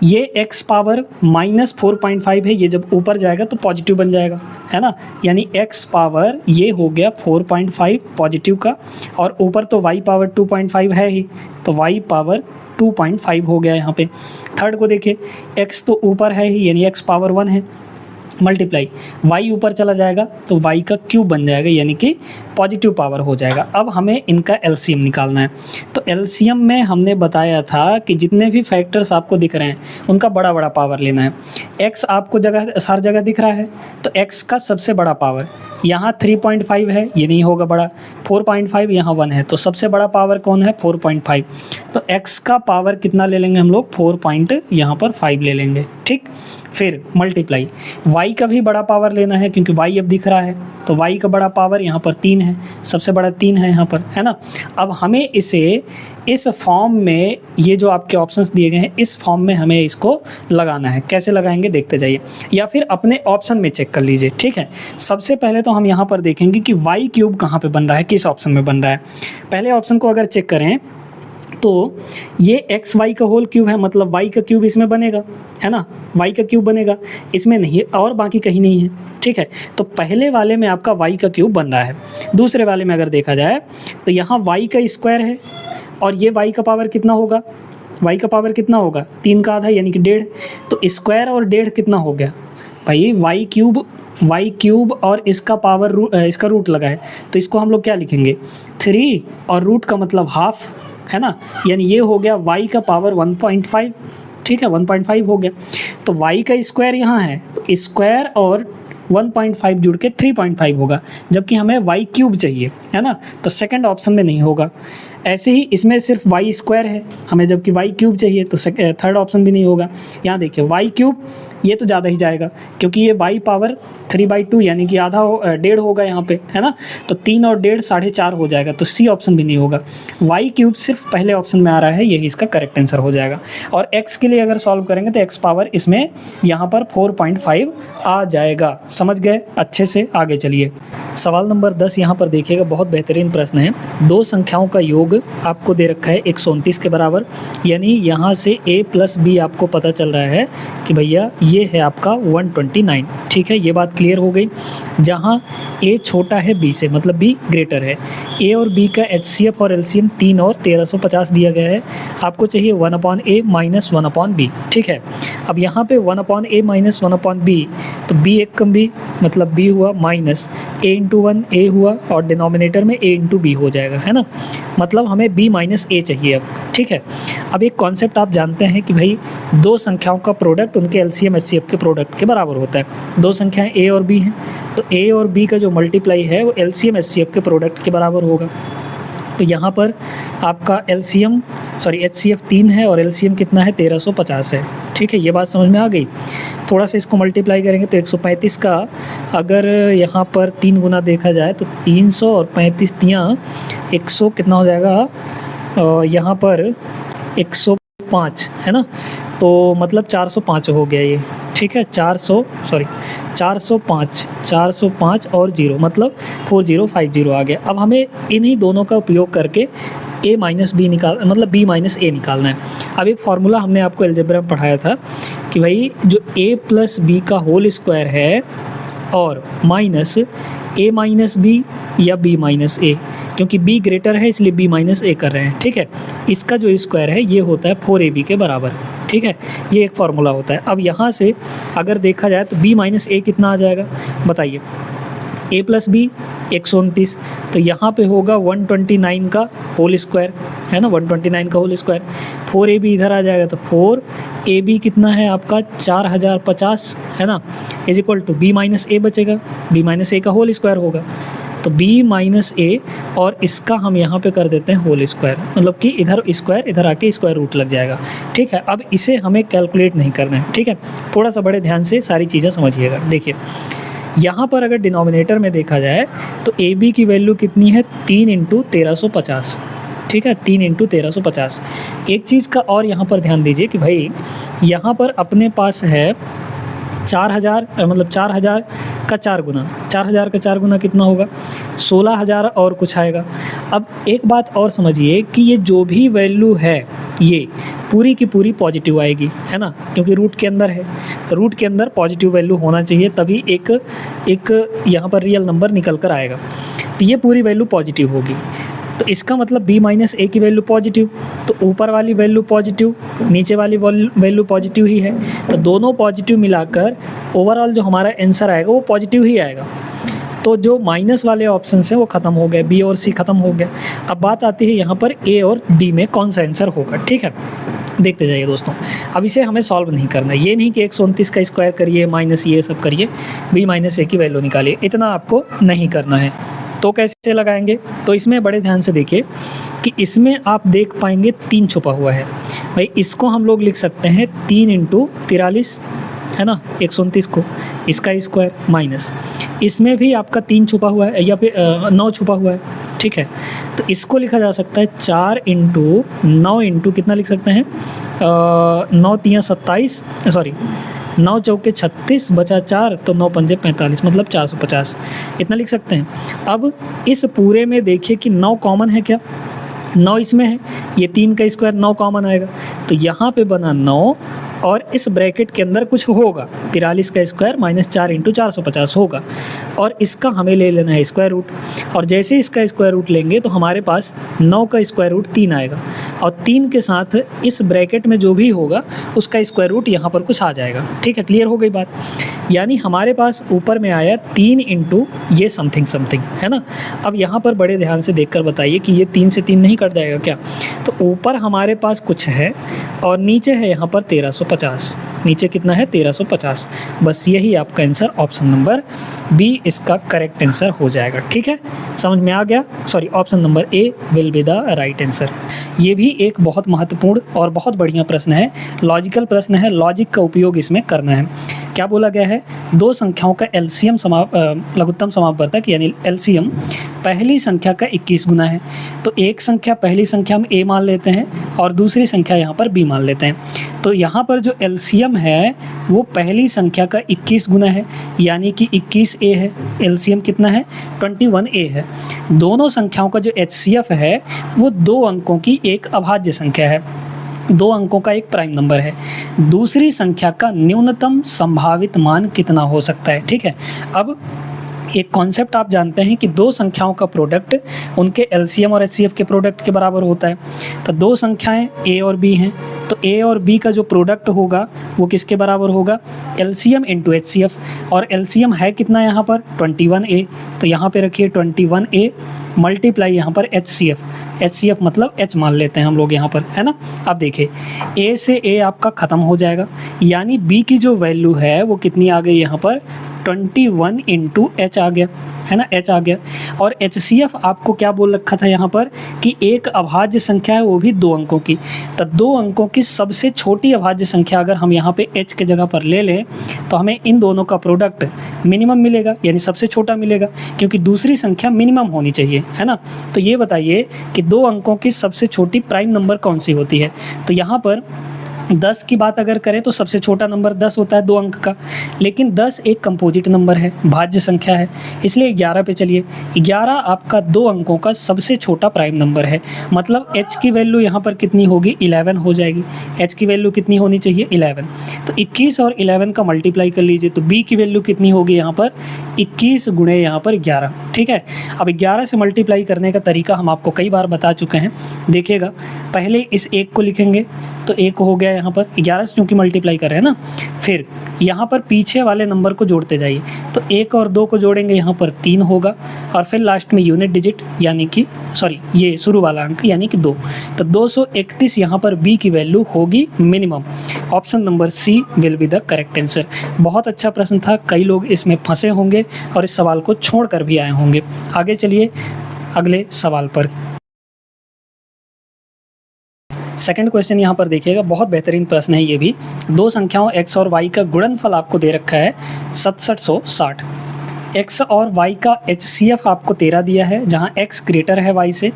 [SPEAKER 1] ये x पावर -4.5 है। ये जब ऊपर जाएगा तो पॉजिटिव बन जाएगा, है ना। यानी x पावर ये हो गया 4.5 पॉजिटिव का, और ऊपर तो y पावर 2.5 है ही, तो y पावर 2.5 हो गया यहाँ पे। थर्ड को देखिए, x तो ऊपर है ही, यानी x पावर 1 है, मल्टीप्लाई y ऊपर चला जाएगा तो y का क्यूब बन जाएगा, यानी कि पॉजिटिव पावर हो जाएगा। अब हमें इनका एलसीएम निकालना है। तो एलसीएम में हमने बताया था कि जितने भी फैक्टर्स आपको दिख रहे हैं उनका बड़ा बड़ा पावर लेना है। x आपको हर जगह दिख रहा है, तो x का सबसे बड़ा पावर यहाँ 3.5 है, ये नहीं होगा बड़ा। 4.5 यहाँ 1 है, तो सबसे बड़ा पावर कौन है? 4.5। तो x का पावर कितना ले लेंगे हम लोग? 4 यहाँ पर 5 ले लेंगे। ठीक, फिर मल्टीप्लाई, y का भी बड़ा पावर लेना है क्योंकि y अब दिख रहा है, तो y का बड़ा पावर यहाँ पर 3 है, सबसे बड़ा 3 है यहाँ पर, है ना। अब हमें इसे इस फॉर्म में, ये जो आपके ऑप्शंस दिए गए हैं इस फॉर्म में हमें इसको लगाना है। कैसे लगाएंगे देखते जाइए, या फिर अपने ऑप्शन में चेक कर लीजिए, ठीक है। सबसे पहले तो हम यहाँ पर देखेंगे कि y क्यूब कहाँ पे बन रहा है, किस ऑप्शन में बन रहा है। पहले ऑप्शन को अगर चेक करें तो ये एक्स वाई का होल क्यूब है, मतलब y का क्यूब इसमें बनेगा, है ना, y का क्यूब बनेगा, इसमें नहीं और बाकी कहीं नहीं है, ठीक है। तो पहले वाले में आपका y का क्यूब बन रहा है। दूसरे वाले में अगर देखा जाए तो यहाँ y का स्क्वायर है और ये y का पावर कितना होगा, y का पावर कितना होगा 3 का आधा यानी कि 1.5, तो स्क्वायर और 1.5 कितना हो गया भाई, y क्यूब और इसका पावर इसका रूट लगा है, तो इसको हम लोग क्या लिखेंगे 3 और रूट का मतलब हाफ, है ना, यानी ये हो गया y का पावर 1.5, ठीक है 1.5 हो गया। तो y का स्क्वायर यहाँ है तो स्क्वायर और 1.5 जुड़ के 3.5 होगा, जबकि हमें y क्यूब चाहिए, है ना, तो सेकंड ऑप्शन में नहीं होगा। ऐसे ही इसमें सिर्फ y स्क्वायर है हमें, जबकि y क्यूब चाहिए, तो थर्ड ऑप्शन भी नहीं होगा। यहाँ देखिए y क्यूब ये तो ज़्यादा ही जाएगा क्योंकि ये y पावर 3/2 यानी कि आधा 1.5 होगा यहाँ पे, है ना, तो 3 और 1.5 4.5 हो जाएगा, तो सी ऑप्शन भी नहीं होगा। y क्यूब सिर्फ पहले ऑप्शन में आ रहा है, यही इसका करेक्ट आंसर हो जाएगा। और x के लिए अगर सॉल्व करेंगे तो x पावर इसमें यहाँ पर 4.5 आ जाएगा। समझ गए अच्छे से, आगे चलिए। सवाल नंबर 10 यहाँ पर देखिएगा, बहुत बेहतरीन प्रश्न है। दो संख्याओं का योग आपको दे रखा है 129 के बराबर, यानी यहाँ से a प्लस बी आपको पता चल रहा है कि भैया ये है आपका 129, ठीक है, ये बात क्लियर हो गई। जहाँ a छोटा है b से, मतलब b ग्रेटर है, a और b का HCF और LCM 3 और 1350 दिया गया है, आपको चाहिए 1/a माइनस 1/b, ठीक है। अब यहाँ पे 1/a माइनस 1/b, तो b एक कम b मतलब b हुआ माइनस a इंटू 1 a हुआ और डिनोमिनेटर में a इंटू b हो जाएगा, है ना, मतलब हमें b माइनस a चाहिए अब, ठीक है। अब एक कॉन्सेप्ट आप जानते हैं कि भाई दो संख्याओं का प्रोडक्ट उनके LCM HCF के प्रोडक्ट के बराबर होता है। दो संख्याएं a और b हैं, तो a और b का जो मल्टीप्लाई है वो LCM HCF के प्रोडक्ट के बराबर होगा। तो यहाँ पर आपका HCF 3 है और LCM कितना है 1350 है, ठीक है, ये बात समझ में आ गई। थोड़ा सा इसको मल्टीप्लाई करेंगे तो 135 का अगर यहाँ पर 3 गुना देखा जाए तो 300 और 35 तियाँ 100 कितना हो जाएगा, यहाँ पर 105 है ना, तो मतलब 405 हो गया ये, ठीक है, 405 और 0 मतलब 4050 आ गया। अब हमें इन्हीं दोनों का उपयोग करके a माइनस बी मतलब b माइनस ए निकालना है। अब एक फार्मूला हमने आपको अलजेब्रा में पढ़ाया था कि भाई जो a प्लस बी का होल स्क्वायर है और माइनस a माइनस बी या b माइनस ए, क्योंकि b ग्रेटर है इसलिए b माइनस ए कर रहे हैं, ठीक है, इसका जो स्क्वायर है ये होता है 4ab के बराबर, ठीक है, ये एक फार्मूला होता है। अब यहाँ से अगर देखा जाए तो b माइनस ए कितना आ जाएगा बताइए, a प्लस बी 129, तो यहाँ पे होगा 129 का होल स्क्वायर, है ना, 129 का होल स्क्वायर, 4ab इधर आ जाएगा तो 4ab कितना है आपका 4050, है ना, is equal to b minus A बचेगा, b माइनस ए का होल स्क्वायर होगा, तो b माइनस ए और इसका हम यहाँ पे कर देते हैं होल स्क्वायर, मतलब कि इधर स्क्वायर इधर आके स्क्वायर रूट लग जाएगा, ठीक है। अब इसे हमें कैलकुलेट नहीं करना है, ठीक है, थोड़ा सा बड़े ध्यान से सारी चीज़ें समझिएगा। देखिए यहाँ पर अगर डिनोमिनेटर में देखा जाए तो ab की वैल्यू कितनी है 3 × 1350, ठीक है, 3 × 1350। एक चीज़ का और यहाँ पर ध्यान दीजिए कि भाई यहाँ पर अपने पास है 4000, मतलब 4000 का 4 गुना, 4000 का 4 गुना कितना होगा 16000 और कुछ आएगा। अब एक बात और समझिए कि ये जो भी वैल्यू है ये पूरी की पूरी पॉजिटिव आएगी, है ना, क्योंकि रूट के अंदर है, तो रूट के अंदर पॉजिटिव वैल्यू होना चाहिए तभी एक यहाँ पर रियल नंबर निकल कर आएगा, तो ये पूरी वैल्यू पॉजिटिव होगी। तो इसका मतलब b माइनस ए की वैल्यू पॉजिटिव, तो ऊपर वाली वैल्यू पॉजिटिव, नीचे वाली वैल्यू पॉजिटिव ही है, तो दोनों पॉजिटिव मिलाकर ओवरऑल जो हमारा आंसर आएगा वो पॉजिटिव ही आएगा। तो जो माइनस वाले ऑप्शन हैं वो ख़त्म हो गए, बी और सी ख़त्म हो गए। अब बात आती है यहाँ पर ए और डी में कौन सा आंसर होगा, ठीक है, देखते जाइए दोस्तों। अब इसे हमें सॉल्व नहीं करना है, ये नहीं कि 129 का स्क्वायर करिए माइनस ये सब करिए, b माइनस ए की वैल्यू निकालिए, इतना आपको नहीं करना है। तो कैसे लगाएंगे, तो इसमें बड़े ध्यान से देखिए कि इसमें आप देख पाएंगे 3 छुपा हुआ है, भाई इसको हम लोग लिख सकते हैं 3 × 43, है ना 129 को, इसका स्क्वायर माइनस इसमें भी आपका 3 छुपा हुआ है या फिर 9 छुपा हुआ है, ठीक है। तो इसको लिखा जा सकता है 4 इंटू 9 इंटू कितना लिख सकते हैं 9 तियाँ 27, सॉरी 9 चौके 36 बचा 4 तो 9 पंजे 45 मतलब 450 इतना लिख सकते हैं। अब इस पूरे में देखिए कि 9 कॉमन है क्या, 9 इसमें है, ये 3 का स्क्वायर 9 कॉमन आएगा, तो यहाँ पे बना 9 और इस ब्रैकेट के अंदर कुछ होगा 43 का स्क्वायर माइनस 4 इंटू 450 होगा, और इसका हमें ले लेना है स्क्वायर रूट, और जैसे ही इसका स्क्वायर रूट लेंगे तो हमारे पास 9 का स्क्वायर रूट 3 आएगा, और 3 के साथ इस ब्रैकेट में जो भी होगा उसका स्क्वायर रूट यहाँ पर कुछ आ जाएगा, ठीक है। क्लियर हो गई बात, यानी हमारे पास ऊपर में आया 3 इंटू ये समथिंग समथिंग, है ना। अब यहाँ पर बड़े ध्यान से देखकर बताइए कि ये 3 से 3 नहीं कट जाएगा क्या, तो ऊपर हमारे पास कुछ है और नीचे है यहाँ पर 1350, नीचे कितना है 1350, बस यही आपका आंसर ऑप्शन नंबर बी इसका करेक्ट आंसर हो जाएगा, ठीक है। समझ में आ गया, sorry option number A will be the right answer. ये भी एक बहुत महत्वपूर्ण और बहुत बढ़िया प्रश्न है, लॉजिकल प्रश्न है, लॉजिक का उपयोग इसमें करना है। क्या बोला गया है, दो संख्याओं का एलसीएम लघुत्तम समापवर्तक यानी एलसीएम पहली संख्या का 21 गुना है, तो एक संख्या पहली संख्या हम ए मान लेते हैं और दूसरी संख्या यहाँ पर बी मान लेते हैं, तो यहाँ पर जो एलसीएम है वो पहली संख्या का 21 गुना है यानी कि 21a है, एलसीएम कितना है 21a है। दोनों संख्याओं का जो एचसीएफ है वो 2 अंकों की एक अभाज्य संख्या है, 2 अंकों का एक प्राइम नंबर है। दूसरी संख्या का न्यूनतम संभावित मान कितना हो सकता है, ठीक है। अब एक कॉन्सेप्ट आप जानते हैं कि दो संख्याओं का प्रोडक्ट उनके एलसीएम और एचसीएफ के प्रोडक्ट के बराबर होता है, तो दो संख्याएं ए और बी हैं, तो ए और बी का जो प्रोडक्ट होगा वो किसके बराबर होगा, एलसीएम इंटू एचसीएफ, और एलसीएम है कितना यहाँ पर 21a, तो यहाँ पे रखिए 21a मल्टीप्लाई यहाँ पर एचसीएफ मतलब एच मान लेते हैं हम लोग यहाँ पर, है ना। अब देखिए ए से ए आपका ख़त्म हो जाएगा, यानी बी की जो वैल्यू है वो कितनी आ गई यहाँ पर 21 इंटू एच आ गया, है ना, एच आ गया। और एचसीएफ आपको क्या बोल रखा था यहाँ पर कि एक अभाज्य संख्या है वो भी 2 अंकों की, तो 2 अंकों की सबसे छोटी अभाज्य संख्या अगर हम यहाँ पे एच के जगह पर ले लें तो हमें इन दोनों का प्रोडक्ट मिनिमम मिलेगा, यानी सबसे छोटा मिलेगा, क्योंकि दूसरी संख्या मिनिमम होनी चाहिए, है ना। तो ये बताइए कि 2 अंकों की सबसे छोटी प्राइम नंबर कौन सी होती है, तो यहाँ पर 10 की बात अगर करें तो सबसे छोटा नंबर 10 होता है 2 अंक का, लेकिन 10 एक कंपोजिट नंबर है, भाज्य संख्या है, इसलिए 11 पे चलिए। 11 आपका 2 अंकों का सबसे छोटा प्राइम नंबर है, मतलब h की वैल्यू यहाँ पर कितनी होगी 11 हो जाएगी, h की वैल्यू कितनी होनी चाहिए 11, तो 21 और 11 का मल्टीप्लाई कर लीजिए तो b की वैल्यू कितनी होगी यहाँ पर 21 गुणे यहाँ पर 11, ठीक है। अब 11 से मल्टीप्लाई करने का तरीका हम आपको कई बार बता चुके हैं, देखिएगा पहले इस 1 को लिखेंगे तो 1 हो गया यहाँ पर 11 से चूँकि मल्टीप्लाई कर रहे हैं ना, फिर यहाँ पर पीछे वाले नंबर को जोड़ते जाइए, तो 1 और 2 को जोड़ेंगे यहाँ पर 3 होगा, और फिर लास्ट में यूनिट डिजिट यानी कि सॉरी ये शुरू वाला अंक यानी कि 2, तो 231 यहाँ पर b की वैल्यू होगी minimum. Option number C will be the correct answer. बहुत अच्छा प्रश्न था, कई लोग इसमें फंसे होंगे और इस सवाल को छोड़ कर भी आए होंगे। आगे चलिए अगले सवाल पर। सेकंड क्वेश्चन यहाँ पर देखिएगा, बहुत बेहतरीन प्रश्न है ये भी। दो संख्याओं x और y का गुणनफल आपको दे रखा है 6760। x और y का HCF आपको 13 दिया है, जहाँ x ग्रेटर है y से।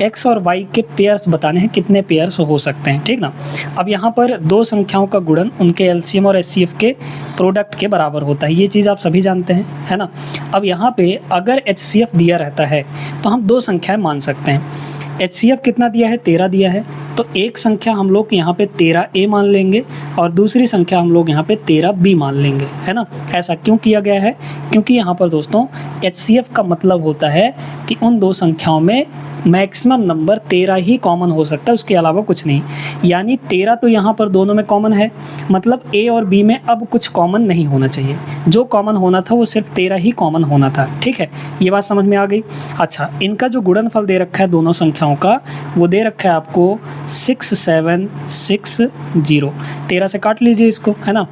[SPEAKER 1] x और y के पेयर्स बताने हैं, कितने पेयर्स हो सकते हैं, ठीक ना। अब यहाँ पर दो संख्याओं का गुणन उनके LCM और HCF के प्रोडक्ट के बराबर होता है, ये चीज़ आप सभी जानते हैं, है ना। अब यहाँ पे अगर HCF दिया रहता है तो हम दो संख्याएं मान सकते हैं। HCF कितना दिया है 13 दिया है, तो एक संख्या हम लोग यहाँ पे 13a मान लेंगे और दूसरी संख्या हम लोग यहाँ पे 13b मान लेंगे, है ना। ऐसा क्यों किया गया है, क्योंकि यहाँ पर दोस्तों HCF का मतलब होता है कि उन दो संख्याओं में मैक्सिमम नंबर 13 ही कॉमन हो सकता है, उसके अलावा कुछ नहीं। यानी 13 तो यहाँ पर दोनों में कॉमन है, मतलब a और b में अब कुछ कॉमन नहीं होना चाहिए, जो कॉमन होना था वो सिर्फ 13 ही कॉमन होना था, ठीक है। ये बात समझ में आ गई। अच्छा, इनका जो गुणनफल दे रखा है दोनों संख्याओं का, वो दे रखा है आपको 6760। 13 से काट लीजिए इसको, है ना,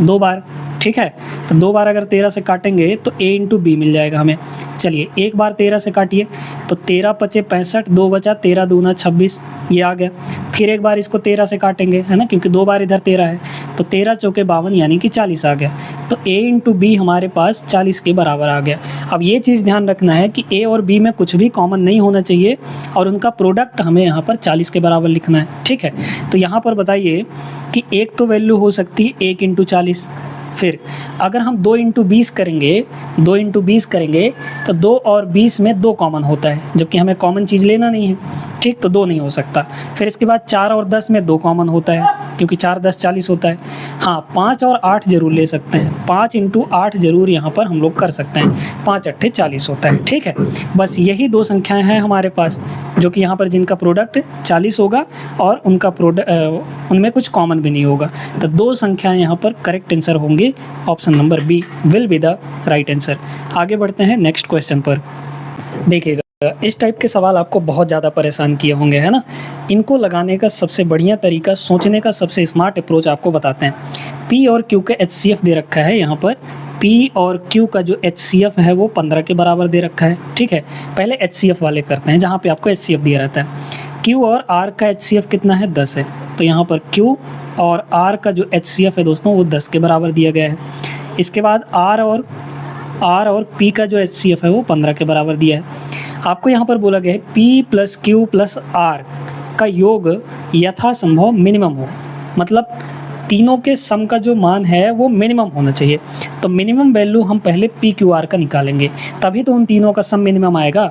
[SPEAKER 1] 2 बार, ठीक है। तो 2 बार अगर 13 से काटेंगे तो a इंटू बी मिल जाएगा हमें। चलिए एक बार 13 से काटिए तो 13 पचे 65, 2 बचा 13 दूना 26, ये आ गया। फिर एक बार इसको 13 से काटेंगे, है ना, क्योंकि 2 बार इधर 13 है, तो 13 चौके 52 यानी कि 40 आ गया। तो a इंटू बी हमारे पास 40 के बराबर आ गया। अब ये चीज़ ध्यान रखना है कि a और b में कुछ भी कॉमन नहीं होना चाहिए और उनका प्रोडक्ट हमें यहाँ पर 40 के बराबर लिखना है, ठीक है। तो यहाँ पर बताइए कि एक तो वैल्यू हो सकती है 1 इंटू 40, फिर अगर हम 2 इंटू 20 करेंगे, 2 इंटू 20 करेंगे तो 2 और 20 में 2 कॉमन होता है, जबकि हमें कॉमन चीज़ लेना नहीं है, ठीक, तो 2 नहीं हो सकता। फिर इसके बाद 4 और 10 में 2 कॉमन होता है, क्योंकि 4 10 40 होता है। हाँ, 5 और 8 जरूर ले सकते हैं, 5 इंटू 8 जरूर यहाँ पर हम लोग कर सकते हैं, 5 8 40 होता है, ठीक है। बस यही 2 संख्याएँ हैं हमारे पास जो कि यहाँ पर जिनका प्रोडक्ट 40 होगा और उनका प्रोडक्ट उनमें कुछ कॉमन भी नहीं होगा। तो 2 संख्याएँ यहाँ पर करेक्ट आंसर होंगी। Option number B will be the right answer. आगे बढ़ते हैं नेक्स्ट क्वेश्चन पर। देखिएगा, इस टाइप के सवाल आपको बहुत ज़्यादा परेशान किए होंगे, है ना। इनको लगाने का सबसे बढ़िया तरीका, सोचने का सबसे स्मार्ट अप्रोच आपको बताते हैं। P और Q का HCF दे रखा है यहाँ पर। P और Q का जो HCF है वो 15 के बराबर दे रखा है, ठीक है। पहले HCF वाले करते हैं जहाँ पे आपको HCF दिया रहता है। Q और R का HCF कितना है? 10 है। तो यहाँ पर Q और R का जो HCF है दोस्तों वो 10 के बराबर दिया गया है। इसके बाद R और P का जो HCF है वो 15 के बराबर दिया है। आपको यहाँ पर बोला गया है P plus Q plus R का योग यथासंभव मिनिमम हो, मतलब तीनों के सम का जो मान है वो मिनिमम होना चाहिए। तो मिनिमम वैल्यू हम पहले P Q R का निकालेंगे, तभी तो उन तीनों का सम मिनिमम आएगा।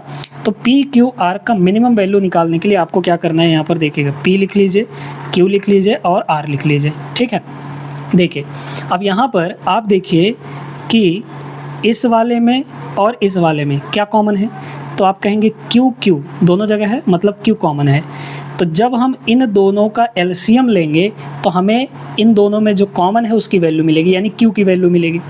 [SPEAKER 1] तो P Q R का मिनिमम वैल्यू निकालने के लिए आपको क्या करना है, यहाँ पर देखिएगा, P लिख लीजिए, Q लिख लीजिए और R लिख लीजिए, ठीक है। देखिए अब यहाँ पर आप देखिए कि इस वाले में और इस वाले में क्या कॉमन है, तो आप कहेंगे Q दोनों जगह है, मतलब Q कॉमन है। तो जब हम इन दोनों का एलसीएम लेंगे तो हमें इन दोनों में जो कॉमन है उसकी वैल्यू मिलेगी, यानी Q की वैल्यू मिलेगी।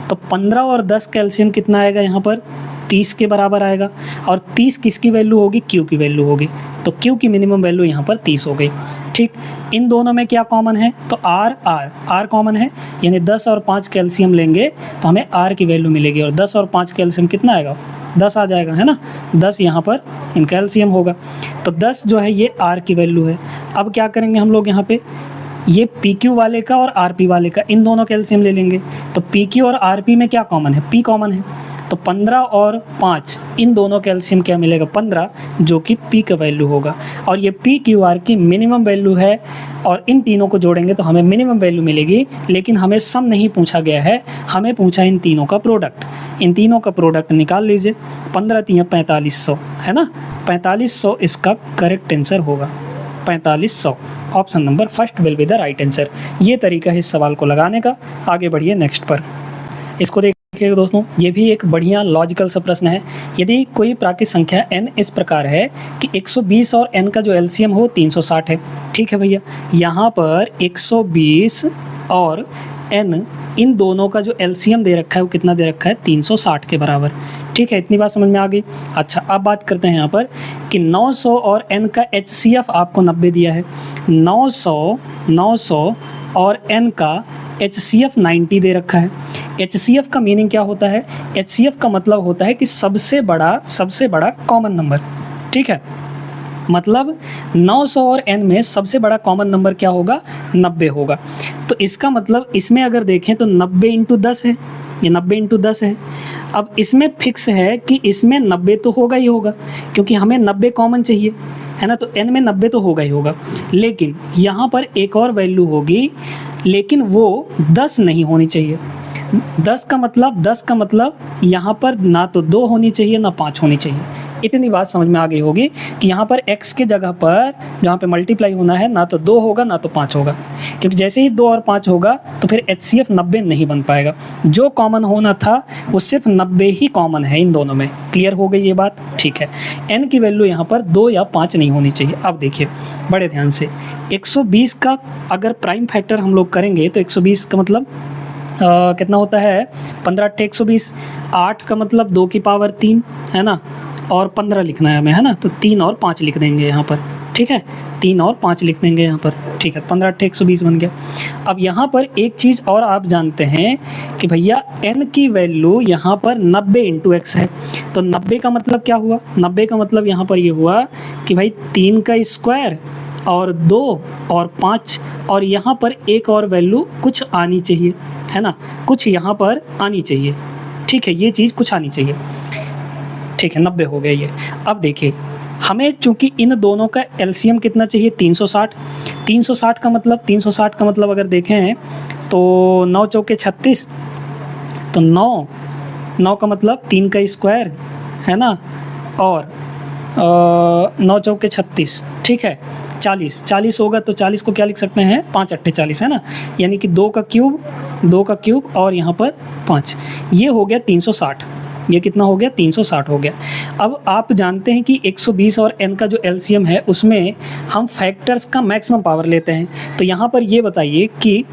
[SPEAKER 1] तो 15 और 10 का एलसीएम कितना आएगा, यहाँ पर 30 के बराबर आएगा। और 30 किसकी वैल्यू होगी, Q की वैल्यू होगी। तो Q की मिनिमम वैल्यू यहाँ पर 30 हो गई, ठीक। इन दोनों में क्या कॉमन है, तो R कॉमन है, यानी 10 और 5 कैल्शियम लेंगे तो हमें R की वैल्यू मिलेगी। और 10 और 5 कैल्शियम कितना आएगा, 10 आ जाएगा, है ना। 10 यहाँ पर इन कैल्शियम होगा। तो 10 जो है ये R की वैल्यू है। अब क्या करेंगे हम लोग, यहाँ पे ये PQ वाले का और RP वाले का, इन दोनों कैल्शियम ले लेंगे। तो PQ और RP में क्या कॉमन है, P कॉमन है। तो 15 और 5 इन दोनों कैल्शियम क्या मिलेगा, 15, जो कि P का वैल्यू होगा। और ये PQR की मिनिमम वैल्यू है और इन तीनों को जोड़ेंगे तो हमें मिनिमम वैल्यू मिलेगी। लेकिन हमें सम नहीं पूछा गया है, हमें पूछा इन तीनों का प्रोडक्ट। इन तीनों का प्रोडक्ट निकाल लीजिए, 15 3 4500, है ना। 4500 इसका करेक्ट आंसर होगा, 4500। Option number first will be the right answer. ये तरीका है इस सवाल को लगाने का। आगे बढ़िए नेक्स्ट पर। इसको देखिए दोस्तों, ये भी एक बढ़िया लॉजिकल सा प्रश्न है। यदि कोई प्राकृतिक संख्या n इस प्रकार है कि 120 और n का जो एलसीएम हो 360 है, ठीक है भैया। यहाँ पर 120 और n इन दोनों का जो एलसीएम दे रखा है वो कितना दे रखा है, 360 के बराबर, ठीक है। इतनी बात समझ में आ गई। अच्छा, अब बात करते हैं यहाँ पर कि 900 और n का HCF आपको 90 दिया है। 900 और n का HCF 90 दे रखा है। HCF का मीनिंग क्या होता है, HCF का मतलब होता है कि सबसे बड़ा कॉमन नंबर, ठीक है। मतलब 900 और n में सबसे बड़ा कॉमन नंबर क्या होगा, 90 होगा। तो इसका मतलब इसमें अगर देखें तो 90 इंटू 10 है, ये 90 इंटू 10 है। अब इसमें फिक्स है कि इसमें 90 तो होगा ही होगा, क्योंकि हमें 90 कॉमन चाहिए, है ना। तो n में 90 तो होगा ही होगा। लेकिन यहाँ पर एक और वैल्यू होगी, लेकिन वो 10 नहीं होनी चाहिए। 10 का मतलब यहाँ पर ना तो 2 होनी चाहिए ना 5 होनी चाहिए। इतनी बात समझ में आ गई होगी कि यहाँ पर x के जगह पर जहाँ पे मल्टीप्लाई होना है ना तो 2 होगा ना तो 5 होगा, क्योंकि जैसे ही 2 और 5 होगा तो फिर HCF 90 नहीं बन पाएगा। जो कॉमन होना था वो सिर्फ 90 ही कॉमन है इन दोनों में। क्लियर हो गई ये बात, ठीक है। n की वैल्यू यहाँ पर 2 या 5 नहीं होनी चाहिए। अब देखिए बड़े ध्यान से, 120 का अगर प्राइम फैक्टर हम लोग करेंगे तो 120 का मतलब कितना होता है, 15 × 120। 8 का मतलब 2 की पावर 3, है ना, और 15 लिखना है हमें, है ना। तो 3 और 5 लिख देंगे यहाँ पर, ठीक है, 3 और 5 लिख देंगे यहाँ पर, ठीक है, 15 8 120 बन गया। अब यहाँ पर एक चीज़ और आप जानते हैं कि भैया n की वैल्यू यहाँ पर 90 इंटू एक्स है, तो 90 का मतलब क्या हुआ, 90 का मतलब यहाँ पर ये हुआ कि भाई 3 का स्क्वायर और 2 और 5, और यहाँ पर एक और वैल्यू कुछ आनी चाहिए, है ना, कुछ यहाँ पर आनी चाहिए, ठीक है, ये चीज़ कुछ आनी चाहिए, ठीक है, 90 हो गया ये। अब देखिए हमें चूंकि इन दोनों का एलसीएम कितना चाहिए, 360, 360 का मतलब, 360 का मतलब अगर देखें तो 9 चौके 36, तो 9 का मतलब 3 का स्क्वायर, है ना, और 9 चौके 36, ठीक है, 40 होगा, तो 40 को क्या लिख सकते हैं, 5 8 40, है ना, यानी कि 2 का क्यूब और यहाँ पर 5, ये हो गया 360, ये कितना हो गया, 360 हो गया। अब आप जानते हैं कि 120 और n का जो एलसीएम है उसमें हम फैक्टर्स का मैक्सिमम पावर लेते हैं, तो यहाँ पर ये बताइए कि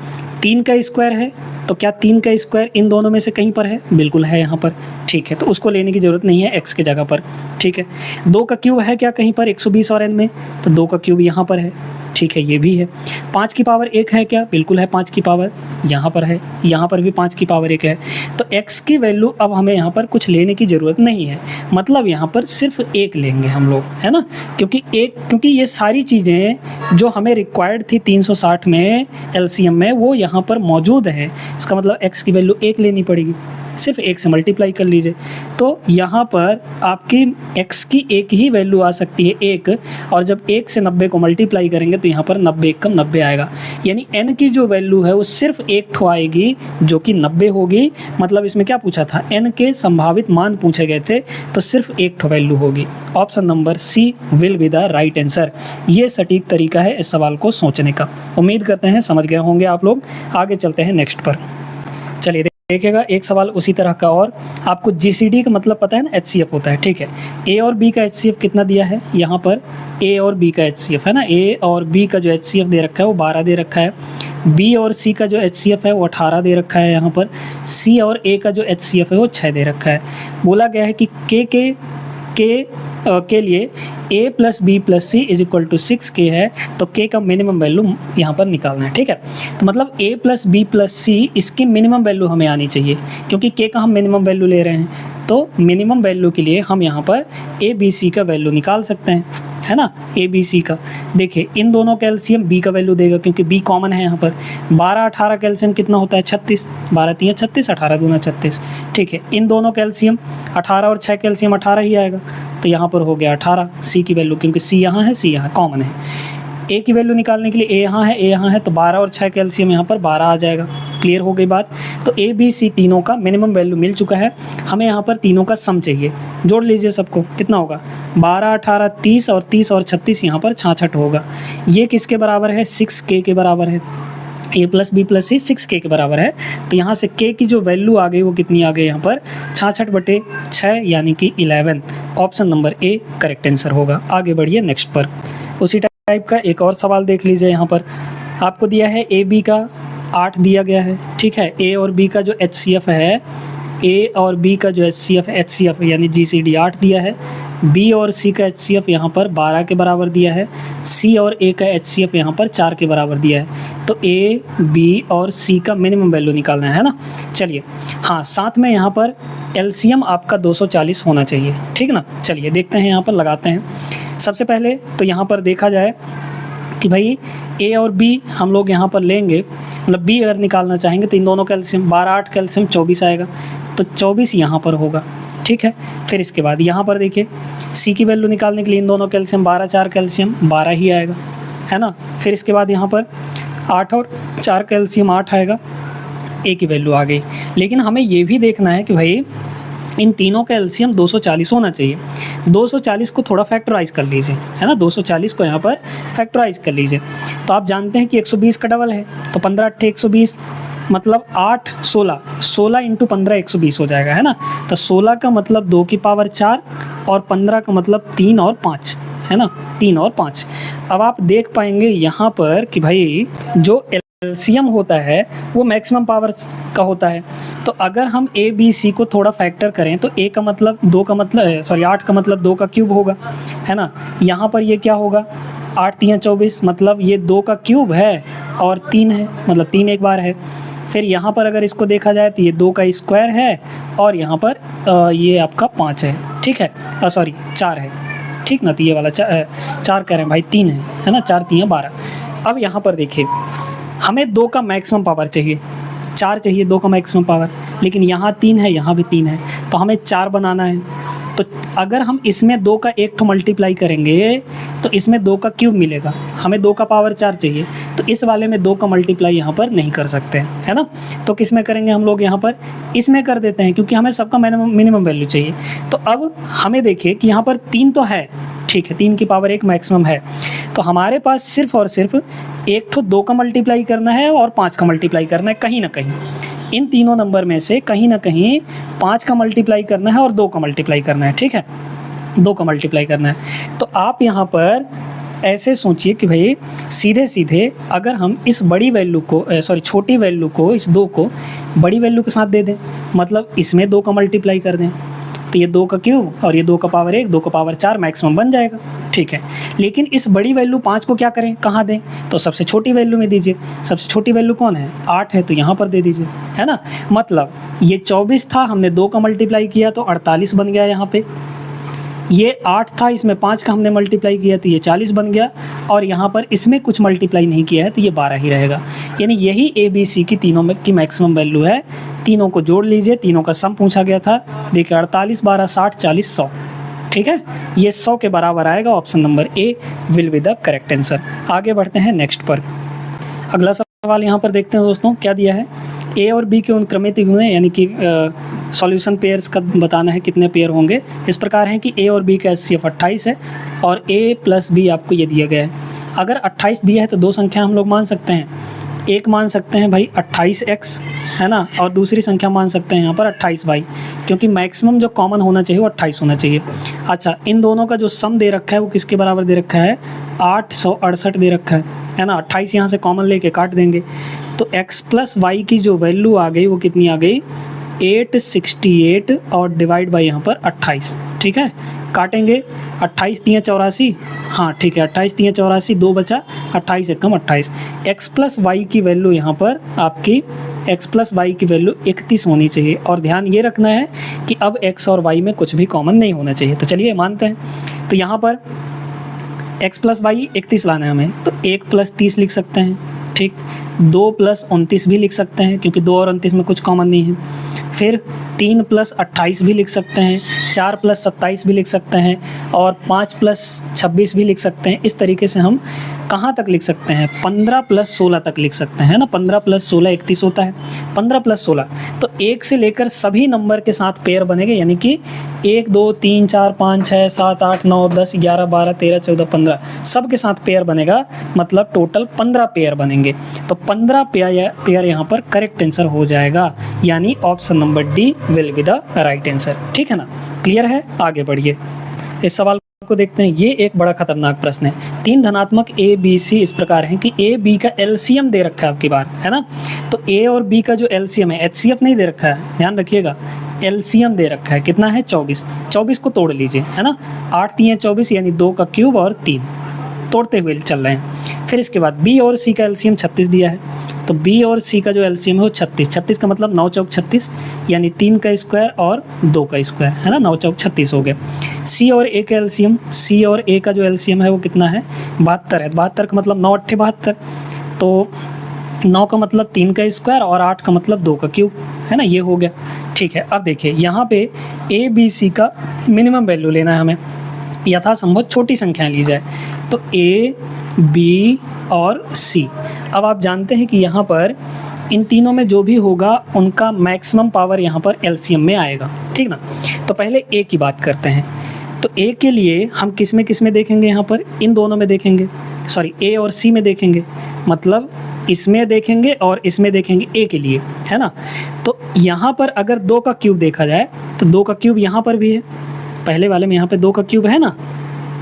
[SPEAKER 1] 3 का स्क्वायर है, तो क्या 3 का स्क्वायर इन दोनों में से कहीं पर है, बिल्कुल है यहाँ पर, ठीक है, तो उसको लेने की ज़रूरत नहीं है x के जगह पर, ठीक है। 2 का क्यूब है क्या कहीं पर 120 और n में, तो 2 का क्यूब यहाँ पर है, ठीक है, ये भी है। 5 की पावर 1 है क्या, बिल्कुल है, 5 की पावर यहाँ पर है, यहाँ पर भी 5 की पावर 1 है, तो x की वैल्यू अब हमें यहाँ पर कुछ लेने की ज़रूरत नहीं है, मतलब यहाँ पर सिर्फ 1 लेंगे हम लोग, है ना, क्योंकि ये सारी चीज़ें जो हमें रिक्वायर्ड थी 360 में एलसीएम में वो यहाँ पर मौजूद है, इसका मतलब x की वैल्यू 1 लेनी पड़ेगी, सिर्फ 1 से मल्टीप्लाई कर लीजिए, तो यहाँ पर आपकी x की एक ही वैल्यू आ सकती है 1, और जब 1 से 90 को मल्टीप्लाई करेंगे तो यहाँ पर 90 कम 90 आएगा, यानी n की जो वैल्यू है वो सिर्फ 1 ठो आएगी जो कि 90 होगी, मतलब इसमें क्या पूछा था, n के संभावित मान पूछे गए थे, तो सिर्फ 1 ठो वैल्यू होगी। Option number C will be the right answer. ये सटीक तरीका है इस सवाल को सोचने का। उम्मीद करते हैं समझ गए होंगे आप लोग। आगे चलते हैं नेक्स्ट पर। चलिए देखिएगा एक सवाल उसी तरह का, और आपको जीसीडी का मतलब पता है ना, एचसीएफ होता है, ठीक है। ए और बी का एचसीएफ कितना दिया है, यहाँ पर ए और बी का एचसीएफ है ना, ए और बी का जो एचसीएफ दे रखा है वो 12 दे रखा है, बी और सी का जो एचसीएफ है वो 18 दे रखा है, यहाँ पर सी और ए का जो एचसीएफ है वो 6 दे रखा है। बोला गया है कि के लिए a plus B plus C is equal to 6k है, तो k का मिनिमम वैल्यू यहाँ पर निकालना है, ठीक है। तो मतलब a प्लस बी प्लस सी इसकी मिनिमम वैल्यू हमें आनी चाहिए, क्योंकि k का हम मिनिमम वैल्यू ले रहे हैं, तो मिनिमम वैल्यू के लिए हम यहाँ पर a b c का वैल्यू निकाल सकते हैं, है ना, a b c का। देखिए इन दोनों का एलसीएम b का वैल्यू देगा, क्योंकि b कॉमन है यहाँ पर। 12 18 का एलसीएम कितना होता है, 36, 12 3 36, 18 दूना 36, ठीक है। इन दोनों का एलसीएम 18 और 6 का एलसीएम 18 ही आएगा, तो यहाँ पर हो गया 18 c की वैल्यू, क्योंकि c यहाँ है, c यहाँ कॉमन है। a की वैल्यू निकालने के लिए a यहाँ है, a यहाँ है, तो 12 और 6 का एलसीएम यहाँ पर 12 आ जाएगा। क्लियर हो गई बात। तो a b c तीनों का मिनिमम वैल्यू मिल चुका है, हमें यहाँ पर तीनों का सम चाहिए। जोड़ लीजिए सबको, कितना होगा, 12 18 30 और 30 और 36 यहाँ पर 66 होगा। ये किसके बराबर है, 6k के बराबर है। a plus B plus C 6k के बराबर है, तो यहाँ से k की जो वैल्यू आ गई वो कितनी आ गई यहाँ पर, 66/6 यानी कि 11। Option number A correct answer होगा। आगे बढ़िए नेक्स्ट पर। उसी टाइप का एक और सवाल देख लीजिए। यहाँ पर आपको दिया है ए बी का 8 दिया गया है, ठीक है। ए और बी का जो एचसीएफ है, ए और बी का जो एचसीएफ यानी जीसीडी 8 दिया है, बी और सी का एचसीएफ यहाँ पर 12 के बराबर दिया है, सी और ए का एचसीएफ यहाँ पर 4 के बराबर दिया है। तो ए बी और सी का मिनिमम वैल्यू निकालना है ना। चलिए हाँ, साथ में यहाँ पर एलसीएम आपका 240 होना चाहिए, ठीक ना। चलिए देखते हैं, यहाँ पर लगाते हैं। सबसे पहले तो यहाँ पर देखा जाए कि भाई ए और बी हम लोग यहाँ पर लेंगे, मतलब बी अगर निकालना चाहेंगे तो इन दोनों का एलसीएम 12 8 का एलसीएम 24 आएगा, तो 24 यहाँ पर होगा, ठीक है। फिर इसके बाद यहाँ पर देखिए सी की वैल्यू निकालने के लिए इन दोनों का एलसीएम 12 4 का एलसीएम 12 ही आएगा, है ना। फिर इसके बाद यहाँ पर 8 और 4 का एलसीएम 8 आएगा, ए की वैल्यू आ गई। लेकिन हमें ये भी देखना है कि भाई इन तीनों का एलसीएम 240 होना चाहिए। 240 को थोड़ा फैक्टराइज कर लीजिए, है ना, 240 को यहाँ पर फैक्टराइज कर लीजिए। तो आप जानते हैं कि 120 का डबल है, तो 15 8 120, मतलब 8 16 इंटू 15 120 हो जाएगा, है ना। तो 16 का मतलब 2 की पावर 4 और 15 का मतलब 3 और 5, है ना, 3 और 5। अब आप देख पाएंगे यहाँ पर कि भाई जो एलसीएम होता है वो मैक्सिमम पावर का होता है। तो अगर हम ए बी सी को थोड़ा फैक्टर करें तो ए का मतलब 2 का मतलब 8 का मतलब 2 का क्यूब होगा, है ना। यहाँ पर ये क्या होगा, 8 3 24, मतलब ये 2 का क्यूब है और 3 है, मतलब 3 एक बार है। फिर यहाँ पर अगर इसको देखा जाए तो ये 2 का स्क्वायर है और यहाँ पर ये आपका 5 है, ठीक है, सॉरी 4 है, ठीक ना, तो ये वाला 4 कह रहे हैं भाई, 3 है ना, 4 3 12। अब यहाँ पर देखिए हमें 2 का मैक्सिमम पावर चाहिए, 4 चाहिए 2 का मैक्सिमम पावर, लेकिन यहाँ 3 है, यहाँ भी 3 है, तो हमें 4 बनाना है। तो अगर हम इसमें 2 का 1 ठो मल्टीप्लाई करेंगे तो इसमें 2 का क्यूब मिलेगा, हमें 2 का पावर 4 चाहिए, तो इस वाले में 2 का मल्टीप्लाई यहाँ पर नहीं कर सकते हैं, है ना। तो किस में करेंगे हम लोग, यहाँ पर इसमें कर देते हैं, क्योंकि हमें सबका मिनिमम वैल्यू चाहिए। तो अब हमें देखिए कि यहाँ पर 3 तो है, ठीक है, 3 की पावर 1 मैक्सिमम है, तो हमारे पास सिर्फ और सिर्फ एक ठो 2 का मल्टीप्लाई करना है और 5 का मल्टीप्लाई करना है, कहीं ना कहीं इन तीनों नंबर में से कहीं ना कहीं 5 का मल्टीप्लाई करना है और 2 का मल्टीप्लाई करना है, ठीक है, 2 का मल्टीप्लाई करना है। तो आप यहाँ पर ऐसे सोचिए कि भाई सीधे सीधे अगर हम इस बड़ी वैल्यू को छोटी वैल्यू को, इस 2 को बड़ी वैल्यू के साथ दे दें, मतलब इसमें 2 का मल्टीप्लाई कर दें, तो ये 2 का क्यूब और ये 2 का पावर 1, 2 का पावर 4 मैक्सिमम बन जाएगा, ठीक है। लेकिन इस बड़ी वैल्यू 5 को क्या करें, कहाँ दें, तो सबसे छोटी वैल्यू में दीजिए। सबसे छोटी वैल्यू कौन है, 8 है, तो यहाँ पर दे दीजिए, है ना। मतलब ये 24 था, हमने 2 का मल्टीप्लाई किया तो 48 बन गया यहाँ पे। ये 8 था, इसमें 5 का हमने मल्टीप्लाई किया तो ये 40 बन गया, और यहाँ पर इसमें कुछ मल्टीप्लाई नहीं किया है तो ये 12 ही रहेगा। यानी यही ABC की तीनों में की मैक्सिमम वैल्यू है। तीनों को जोड़ लीजिए, तीनों का सम पूछा गया था, देखिए 48 12 60 40 100, ठीक है, ये 100 के बराबर आएगा। Option number A will be the correct answer. आगे बढ़ते हैं नेक्स्ट पर। अगला सवाल यहाँ पर देखते हैं दोस्तों, क्या दिया है, ए और बी के उनक्रमित गुणे यानी कि सॉल्यूशन पेयर्स का बताना है, कितने पेयर होंगे। इस प्रकार है कि ए और बी का HCF 28 है और a प्लस बी आपको ये दिया गया है। अगर 28 दिया है तो 2 संख्या हम लोग मान सकते हैं, एक मान सकते हैं भाई 28x, है ना, और दूसरी संख्या मान सकते हैं यहाँ पर 28y, क्योंकि मैक्सिमम जो कॉमन होना चाहिए वो 28 होना चाहिए। अच्छा, इन दोनों का जो सम दे रखा है वो किसके बराबर दे रखा है, 868 दे रखा है ना। 28 यहाँ से कॉमन लेके काट देंगे तो x प्लस वाई की जो वैल्यू आ गई वो कितनी आ गई, 868 और डिवाइड बाई यहाँ पर 28, ठीक है। काटेंगे 28 3 84, हाँ ठीक है, 28 3 84, 2 बचा, 28 एकम 28। x प्लस वाई की वैल्यू यहाँ पर आपकी x प्लस वाई की वैल्यू 31 होनी चाहिए, और ध्यान ये रखना है कि अब x और y में कुछ भी कॉमन नहीं होना चाहिए। तो चलिए मानते हैं, तो यहाँ पर x प्लस वाई 31 लाना है हमें, तो 1 प्लस 30 लिख सकते हैं, ठीक, 2 प्लस 29 भी लिख सकते हैं क्योंकि 2 और 29 में कुछ कॉमन नहीं है। फिर 3 प्लस 28 भी लिख सकते हैं, 4 प्लस 27 भी लिख सकते हैं, और 5 प्लस 26 भी लिख सकते हैं। इस तरीके से हम कहाँ तक लिख सकते हैं, 15 प्लस 16 तक लिख सकते हैं ना। 15 प्लस 16 31 होता है, 15 प्लस 16, तो 1 से लेकर सभी नंबर के साथ पेयर बनेंगे, यानी कि 1 2 3 4 5 6 7 8 9 10 11 12 13 14 15 सब के साथ पेयर बनेगा, मतलब टोटल 15 पेयर बनेंगे। तो 15 पेयर यहाँ पर करेक्ट आंसर हो जाएगा, यानी option number D will be the right answer, ठीक है ना। क्लियर है, आगे बढ़िए। इस सवाल को देखते हैं, ये एक बड़ा खतरनाक प्रश्न है। 3 धनात्मक ए बी सी इस प्रकार हैं कि ए बी का एलसीएम दे रखा है आपकी बार, है ना। तो ए और बी का जो एलसीएम है, HCF नहीं दे रखा है, ध्यान रखिएगा, एलसीएम दे रखा है, कितना है 24। 24 को तोड़ लीजिए, है ना, 8 3 24 यानी 2 का क्यूब और 3, तोड़ते हुए चल रहे हैं। फिर इसके बाद बी और सी का एलसीएम 36 दिया है, तो बी और सी का जो एलसीएम है वो 36, 36 का मतलब 9 चौक 36, यानी 3 का स्क्वायर और 2 का स्क्वायर, है ना, 9 चौक 36 हो गया। सी और ए का एलसीएम, सी और ए का जो एलसीएम है वो कितना है, 72 है। 72 का मतलब 9 8 72, तो 9 का मतलब 3 का स्क्वायर और 8 का मतलब 2 का क्यूब, है ना, ये हो गया, ठीक है। अब देखिए यहाँ पे ए बी सी का मिनिमम वैल्यू लेना है हमें, यथासंभव छोटी संख्या ली जाए, तो ए बी और सी। अब आप जानते हैं कि यहाँ पर इन तीनों में जो भी होगा उनका मैक्सिमम पावर यहाँ पर एलसीएम में आएगा, ठीक ना। तो पहले ए की बात करते हैं, तो ए के लिए हम किस में देखेंगे, यहाँ पर इन दोनों में देखेंगे, सॉरी ए और सी में देखेंगे, मतलब इसमें देखेंगे और इसमें देखेंगे ए के लिए, है ना। तो यहाँ पर अगर 2 का क्यूब देखा जाए तो 2 का क्यूब यहाँ पर भी है, पहले वाले में यहाँ पे 2 का क्यूब है ना,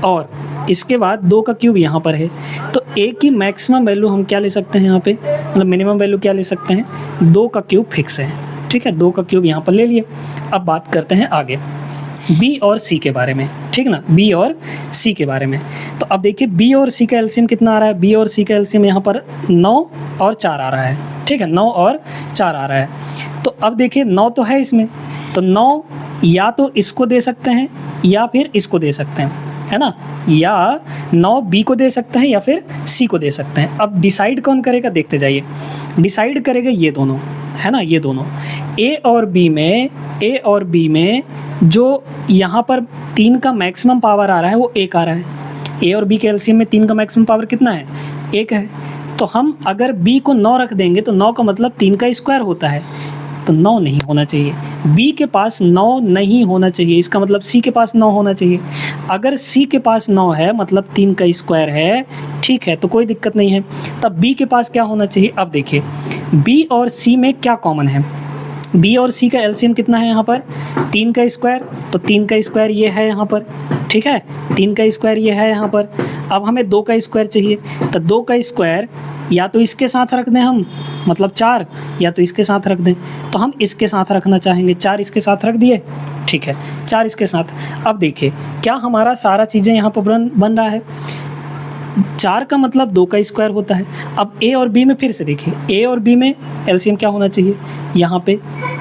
[SPEAKER 1] और इसके बाद 2 का क्यूब यहाँ पर है। तो ए की मैक्सिमम वैल्यू हम क्या ले सकते हैं यहाँ पे, मतलब मिनिमम वैल्यू क्या ले सकते हैं, 2 का क्यूब फिक्स है, ठीक है, 2 का क्यूब यहाँ पर ले लिए। अब बात करते हैं आगे, बी और सी के बारे में, ठीक ना, बी और सी के बारे में। तो अब देखिए बी और सी का एलसीएम कितना आ रहा है, बी और सी का एलसीएम यहाँ पर 9 और 4 आ रहा है, ठीक है, 9 और 4 आ रहा है। तो अब देखिए 9 तो है इसमें, तो 9 या तो इसको दे सकते हैं या फिर इसको दे सकते हैं, है ना, या 9 बी को दे सकते हैं या फिर सी को दे सकते हैं। अब डिसाइड कौन करेगा, देखते जाइए, डिसाइड करेगा ये दोनों, है ना, ये दोनों ए और बी में जो यहाँ पर 3 का मैक्सिमम पावर आ रहा है वो 1 आ रहा है। ए और बी के एलसीएम में 3 का मैक्सिमम पावर कितना है, 1 है। तो हम अगर बी को 9 रख देंगे तो 9 का मतलब 3 का स्क्वायर होता है, तो 9 नहीं होना चाहिए, बी के पास 9 नहीं होना चाहिए, इसका मतलब सी के पास 9 होना चाहिए। अगर सी के पास 9 है मतलब 3 का स्क्वायर है, ठीक है, तो कोई दिक्कत नहीं है। तब बी के पास क्या होना चाहिए, अब देखिए बी और सी में क्या कॉमन है, बी और सी का एलसीएम कितना है यहाँ पर, 3 का स्क्वायर, तो 3 का स्क्वायर ये है यहाँ पर, ठीक है, 3 का स्क्वायर ये है यहाँ पर। अब हमें 2 का स्क्वायर चाहिए, तो 2 का स्क्वायर या तो इसके साथ रख दें हम, मतलब 4, या तो इसके साथ रख दें, तो हम इसके साथ रखना चाहेंगे, 4 इसके साथ रख दिए, ठीक है, 4 इसके साथ। अब देखिए क्या हमारा सारा चीज़ें यहाँ पर बन रहा है, 4 का मतलब 2 का स्क्वायर होता है। अब ए और बी में फिर से देखिए, ए और बी में एलसीएम क्या होना चाहिए, यहाँ पे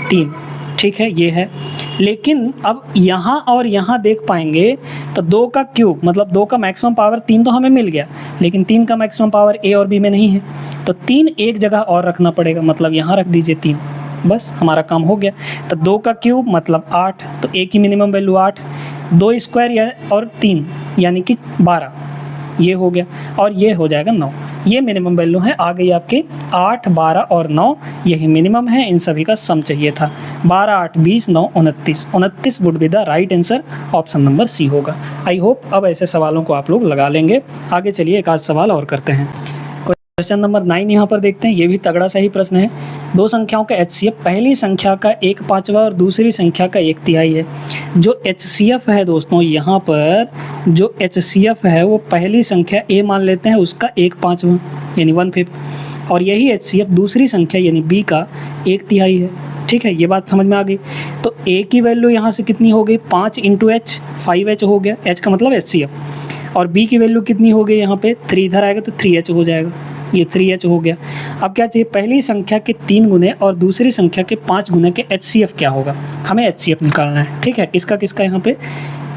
[SPEAKER 1] 3, ठीक है, ये है। लेकिन अब यहाँ और यहाँ देख पाएंगे तो 2 का क्यूब मतलब 2 का मैक्सिमम पावर 3 तो हमें मिल गया, लेकिन 3 का मैक्सिमम पावर ए और बी में नहीं है, तो 3 एक जगह और रखना पड़ेगा, मतलब यहाँ रख दीजिए 3, बस हमारा काम हो गया। तो 2 का क्यूब मतलब 8, तो ए की मिनिमम वैल्यू 8, 2 स्क्वायर और 3 यानी कि 12, ये हो गया, और ये हो जाएगा 9। ये मिनिमम वैल्यू है, आ गई आपकी 8, 12 और 9, यही मिनिमम है, इन सभी का सम चाहिए था। 12, 8, 20, 9, 29, 29 would be the right answer, option number C होगा। आई होप अब ऐसे सवालों को आप लोग लगा लेंगे। आगे चलिए एक आध सवाल और करते हैं। क्वेश्चन नंबर 9 यहाँ पर देखते हैं, ये भी तगड़ा सा ही प्रश्न है। 2 संख्याओं का एचसीएफ पहली संख्या का 1/5 और दूसरी संख्या का 1/3 है। जो एचसीएफ है दोस्तों, यहाँ पर जो एचसीएफ है वो पहली संख्या ए मान लेते हैं उसका 1/5 यानी 1/5, और यही एचसीएफ दूसरी संख्या यानी बी का 1/3 है, ठीक है, ये बात समझ में आ गई। तो ए की वैल्यू यहाँ से कितनी हो गई, 5 × h, 5h हो गया, h का मतलब एचसीएफ, और बी की वैल्यू कितनी हो गई यहाँ पे 3 इधर आएगा तो 3h हो जाएगा, ये 3h हो गया। अब क्या चाहिए, पहली संख्या के 3 गुने और दूसरी संख्या के 5 गुने के एचसीएफ क्या होगा, हमें एचसीएफ निकालना है, ठीक है। किसका किसका, यहाँ पे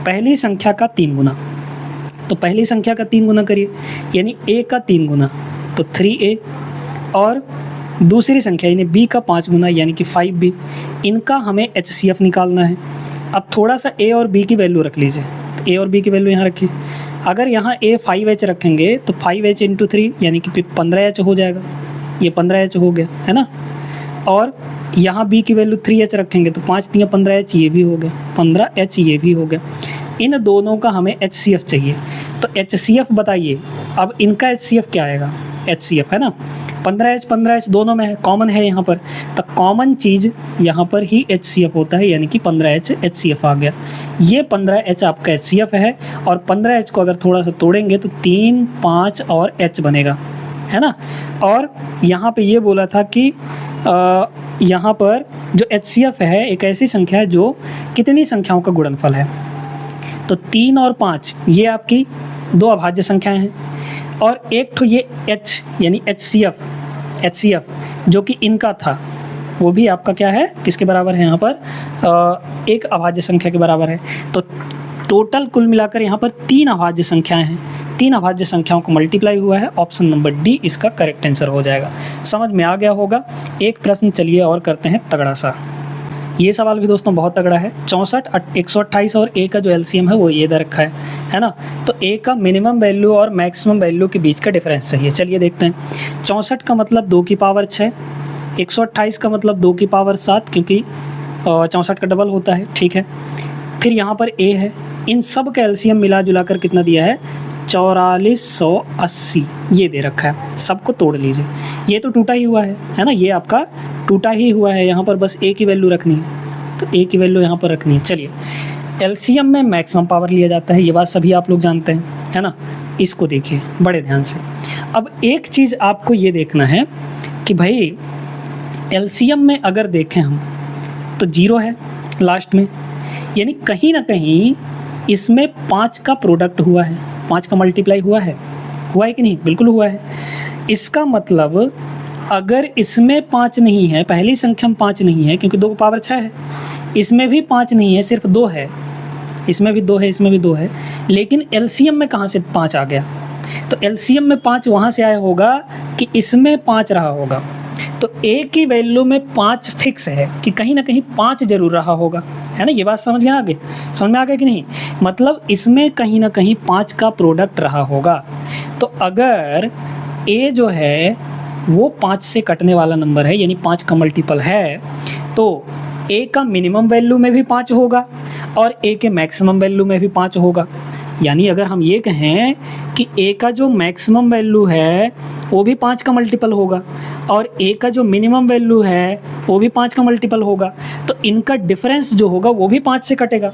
[SPEAKER 1] पहली संख्या का 3 गुना, तो पहली संख्या का 3 गुना करिए, यानी a का 3 गुना तो 3a, और दूसरी संख्या यानी b का 5 गुना यानी कि 5b, इनका हमें एचसीएफ निकालना है। अब थोड़ा सा a और b की वैल्यू रख लीजिए, तो a और b की वैल्यू यहाँ रखिए। अगर यहाँ a 5h रखेंगे तो 5h × 3 यानी कि 15h हो जाएगा, ये 15h हो गया, है ना। और यहाँ b की वैल्यू 3h रखेंगे तो 5 × 15h, ये भी हो गया 15h, ये भी हो गया। इन दोनों का हमें एचसीएफ चाहिए, तो एचसीएफ बताइए। अब इनका एचसीएफ क्या आएगा, एचसीएफ है ना, 15h दोनों में है, कॉमन है यहाँ पर, तो कॉमन चीज़ यहाँ पर ही एचसीएफ होता है, यानी कि 15h एचसीएफ आ गया। ये 15h आपका एचसीएफ है, और 15h को अगर थोड़ा सा तोड़ेंगे तो 3, 5 और h बनेगा, है ना। और यहाँ पे ये बोला था कि यहाँ पर जो एचसीएफ है एक ऐसी संख्या है जो कितनी संख्याओं का गुणनफल है, तो 3 और 5 ये आपकी 2 अभाज्य संख्याएं हैं, और एक तो ये h यानी एचसीएफ जो कि इनका था वो भी आपका क्या है, किसके बराबर है यहाँ पर, एक अभाज्य संख्या के बराबर है। तो टोटल कुल मिलाकर यहाँ पर 3 अभाज्य संख्याएं हैं, 3 अभाज्य संख्याओं को मल्टीप्लाई हुआ है, ऑप्शन नंबर डी इसका करेक्ट आंसर हो जाएगा। समझ में आ गया होगा। एक प्रश्न चलिए और करते हैं तगड़ा सा। ये सवाल भी दोस्तों बहुत तगड़ा है। 64, 128 और a का जो एलसीएम है वो ये दे रखा है ना। तो a का मिनिमम वैल्यू और मैक्सिमम वैल्यू के बीच का डिफरेंस चाहिए। चलिए देखते हैं। 64 का मतलब 2 की पावर 6, 128 का मतलब 2 की पावर 7, क्योंकि 64 का डबल होता है, ठीक है। फिर यहाँ पर a है, इन सब का एलसीएम मिला जुला कर कितना दिया है, 4480 ये दे रखा है। सबको तोड़ लीजिए, ये तो टूटा ही हुआ है ना, ये आपका टूटा ही हुआ है। यहाँ पर बस a की वैल्यू रखनी है, तो a की वैल्यू यहाँ पर रखनी है। चलिए, एलसीएम में मैक्सिमम पावर लिया जाता है, ये बात सभी आप लोग जानते हैं, है ना। इसको देखिए बड़े ध्यान से। अब एक चीज़ आपको ये देखना है कि भाई एलसीएम में अगर देखें हम तो 0 है लास्ट में, यानी कहीं ना कहीं इसमें 5 का प्रोडक्ट हुआ है, 5 का मल्टीप्लाई हुआ है कि नहीं? बिल्कुल हुआ है। इसका मतलब अगर इसमें 5 नहीं है, पहली संख्या में 5 नहीं है क्योंकि 2 की पावर 6 है, इसमें भी 5 नहीं है, सिर्फ 2 है, इसमें भी 2 है, इसमें भी 2 है, लेकिन एलसीएम में कहाँ से 5 आ गया? तो एलसीएम में 5 वहाँ से आया होगा कि इसमें 5 रहा होगा। तो ए की वैल्यू में 5 फिक्स है कि कहीं ना कहीं 5 जरूर रहा होगा, है ना? ये बात समझ में आ गई कि नहीं? मतलब इसमें कहीं ना कहीं 5 का प्रोडक्ट रहा होगा। तो अगर ए जो है वो 5 से कटने वाला नंबर है, यानी 5 का मल्टीपल है, तो ए का मिनिमम वैल्यू में भी 5 होगा और ए के मैक्सिमम वैल्यू में भी 5 होगा। यानी अगर हम ये कहें कि ए का जो मैक्सिमम वैल्यू है वो भी 5 का मल्टीपल होगा और ए का जो मिनिमम वैल्यू है वो भी 5 का मल्टीपल होगा, तो इनका डिफरेंस जो होगा वो भी 5 से कटेगा,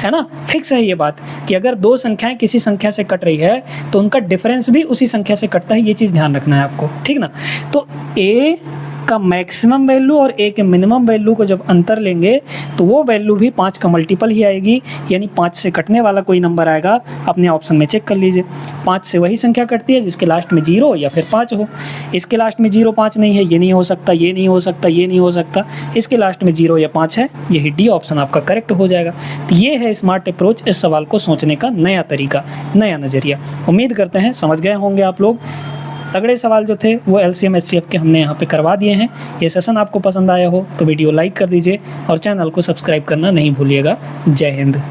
[SPEAKER 1] है ना? फिक्स है ये बात कि अगर 2 संख्याएं किसी संख्या से कट रही है तो उनका डिफरेंस भी उसी संख्या से कटता है, ये चीज़ ध्यान रखना है आपको, ठीक ना? तो ए का मैक्सिमम वैल्यू और ए के मिनिमम वैल्यू को जब अंतर लेंगे तो वो वैल्यू भी 5 का मल्टीपल ही आएगी, यानी 5 से कटने वाला कोई नंबर आएगा, अपने ऑप्शन में चेक कर लीजिए। 5 से वही संख्या कटती है जिसके लास्ट में 0 या फिर 5 हो। इसके लास्ट में 0 5 नहीं है, ये नहीं हो सकता, ये नहीं हो सकता, ये नहीं हो सकता, इसके लास्ट में 0 या 5 है, यही डी ऑप्शन आपका करेक्ट हो जाएगा। तो ये है स्मार्ट अप्रोच, इस सवाल को सोचने का नया तरीका, नया नज़रिया। उम्मीद करते हैं समझ गए होंगे आप लोग। तगड़े सवाल जो थे वो एलसीएम एचसीएफ के हमने यहाँ पे करवा दिए हैं। ये सेशन आपको पसंद आया हो तो वीडियो लाइक कर दीजिए और चैनल को सब्सक्राइब करना नहीं भूलिएगा। जय हिंद।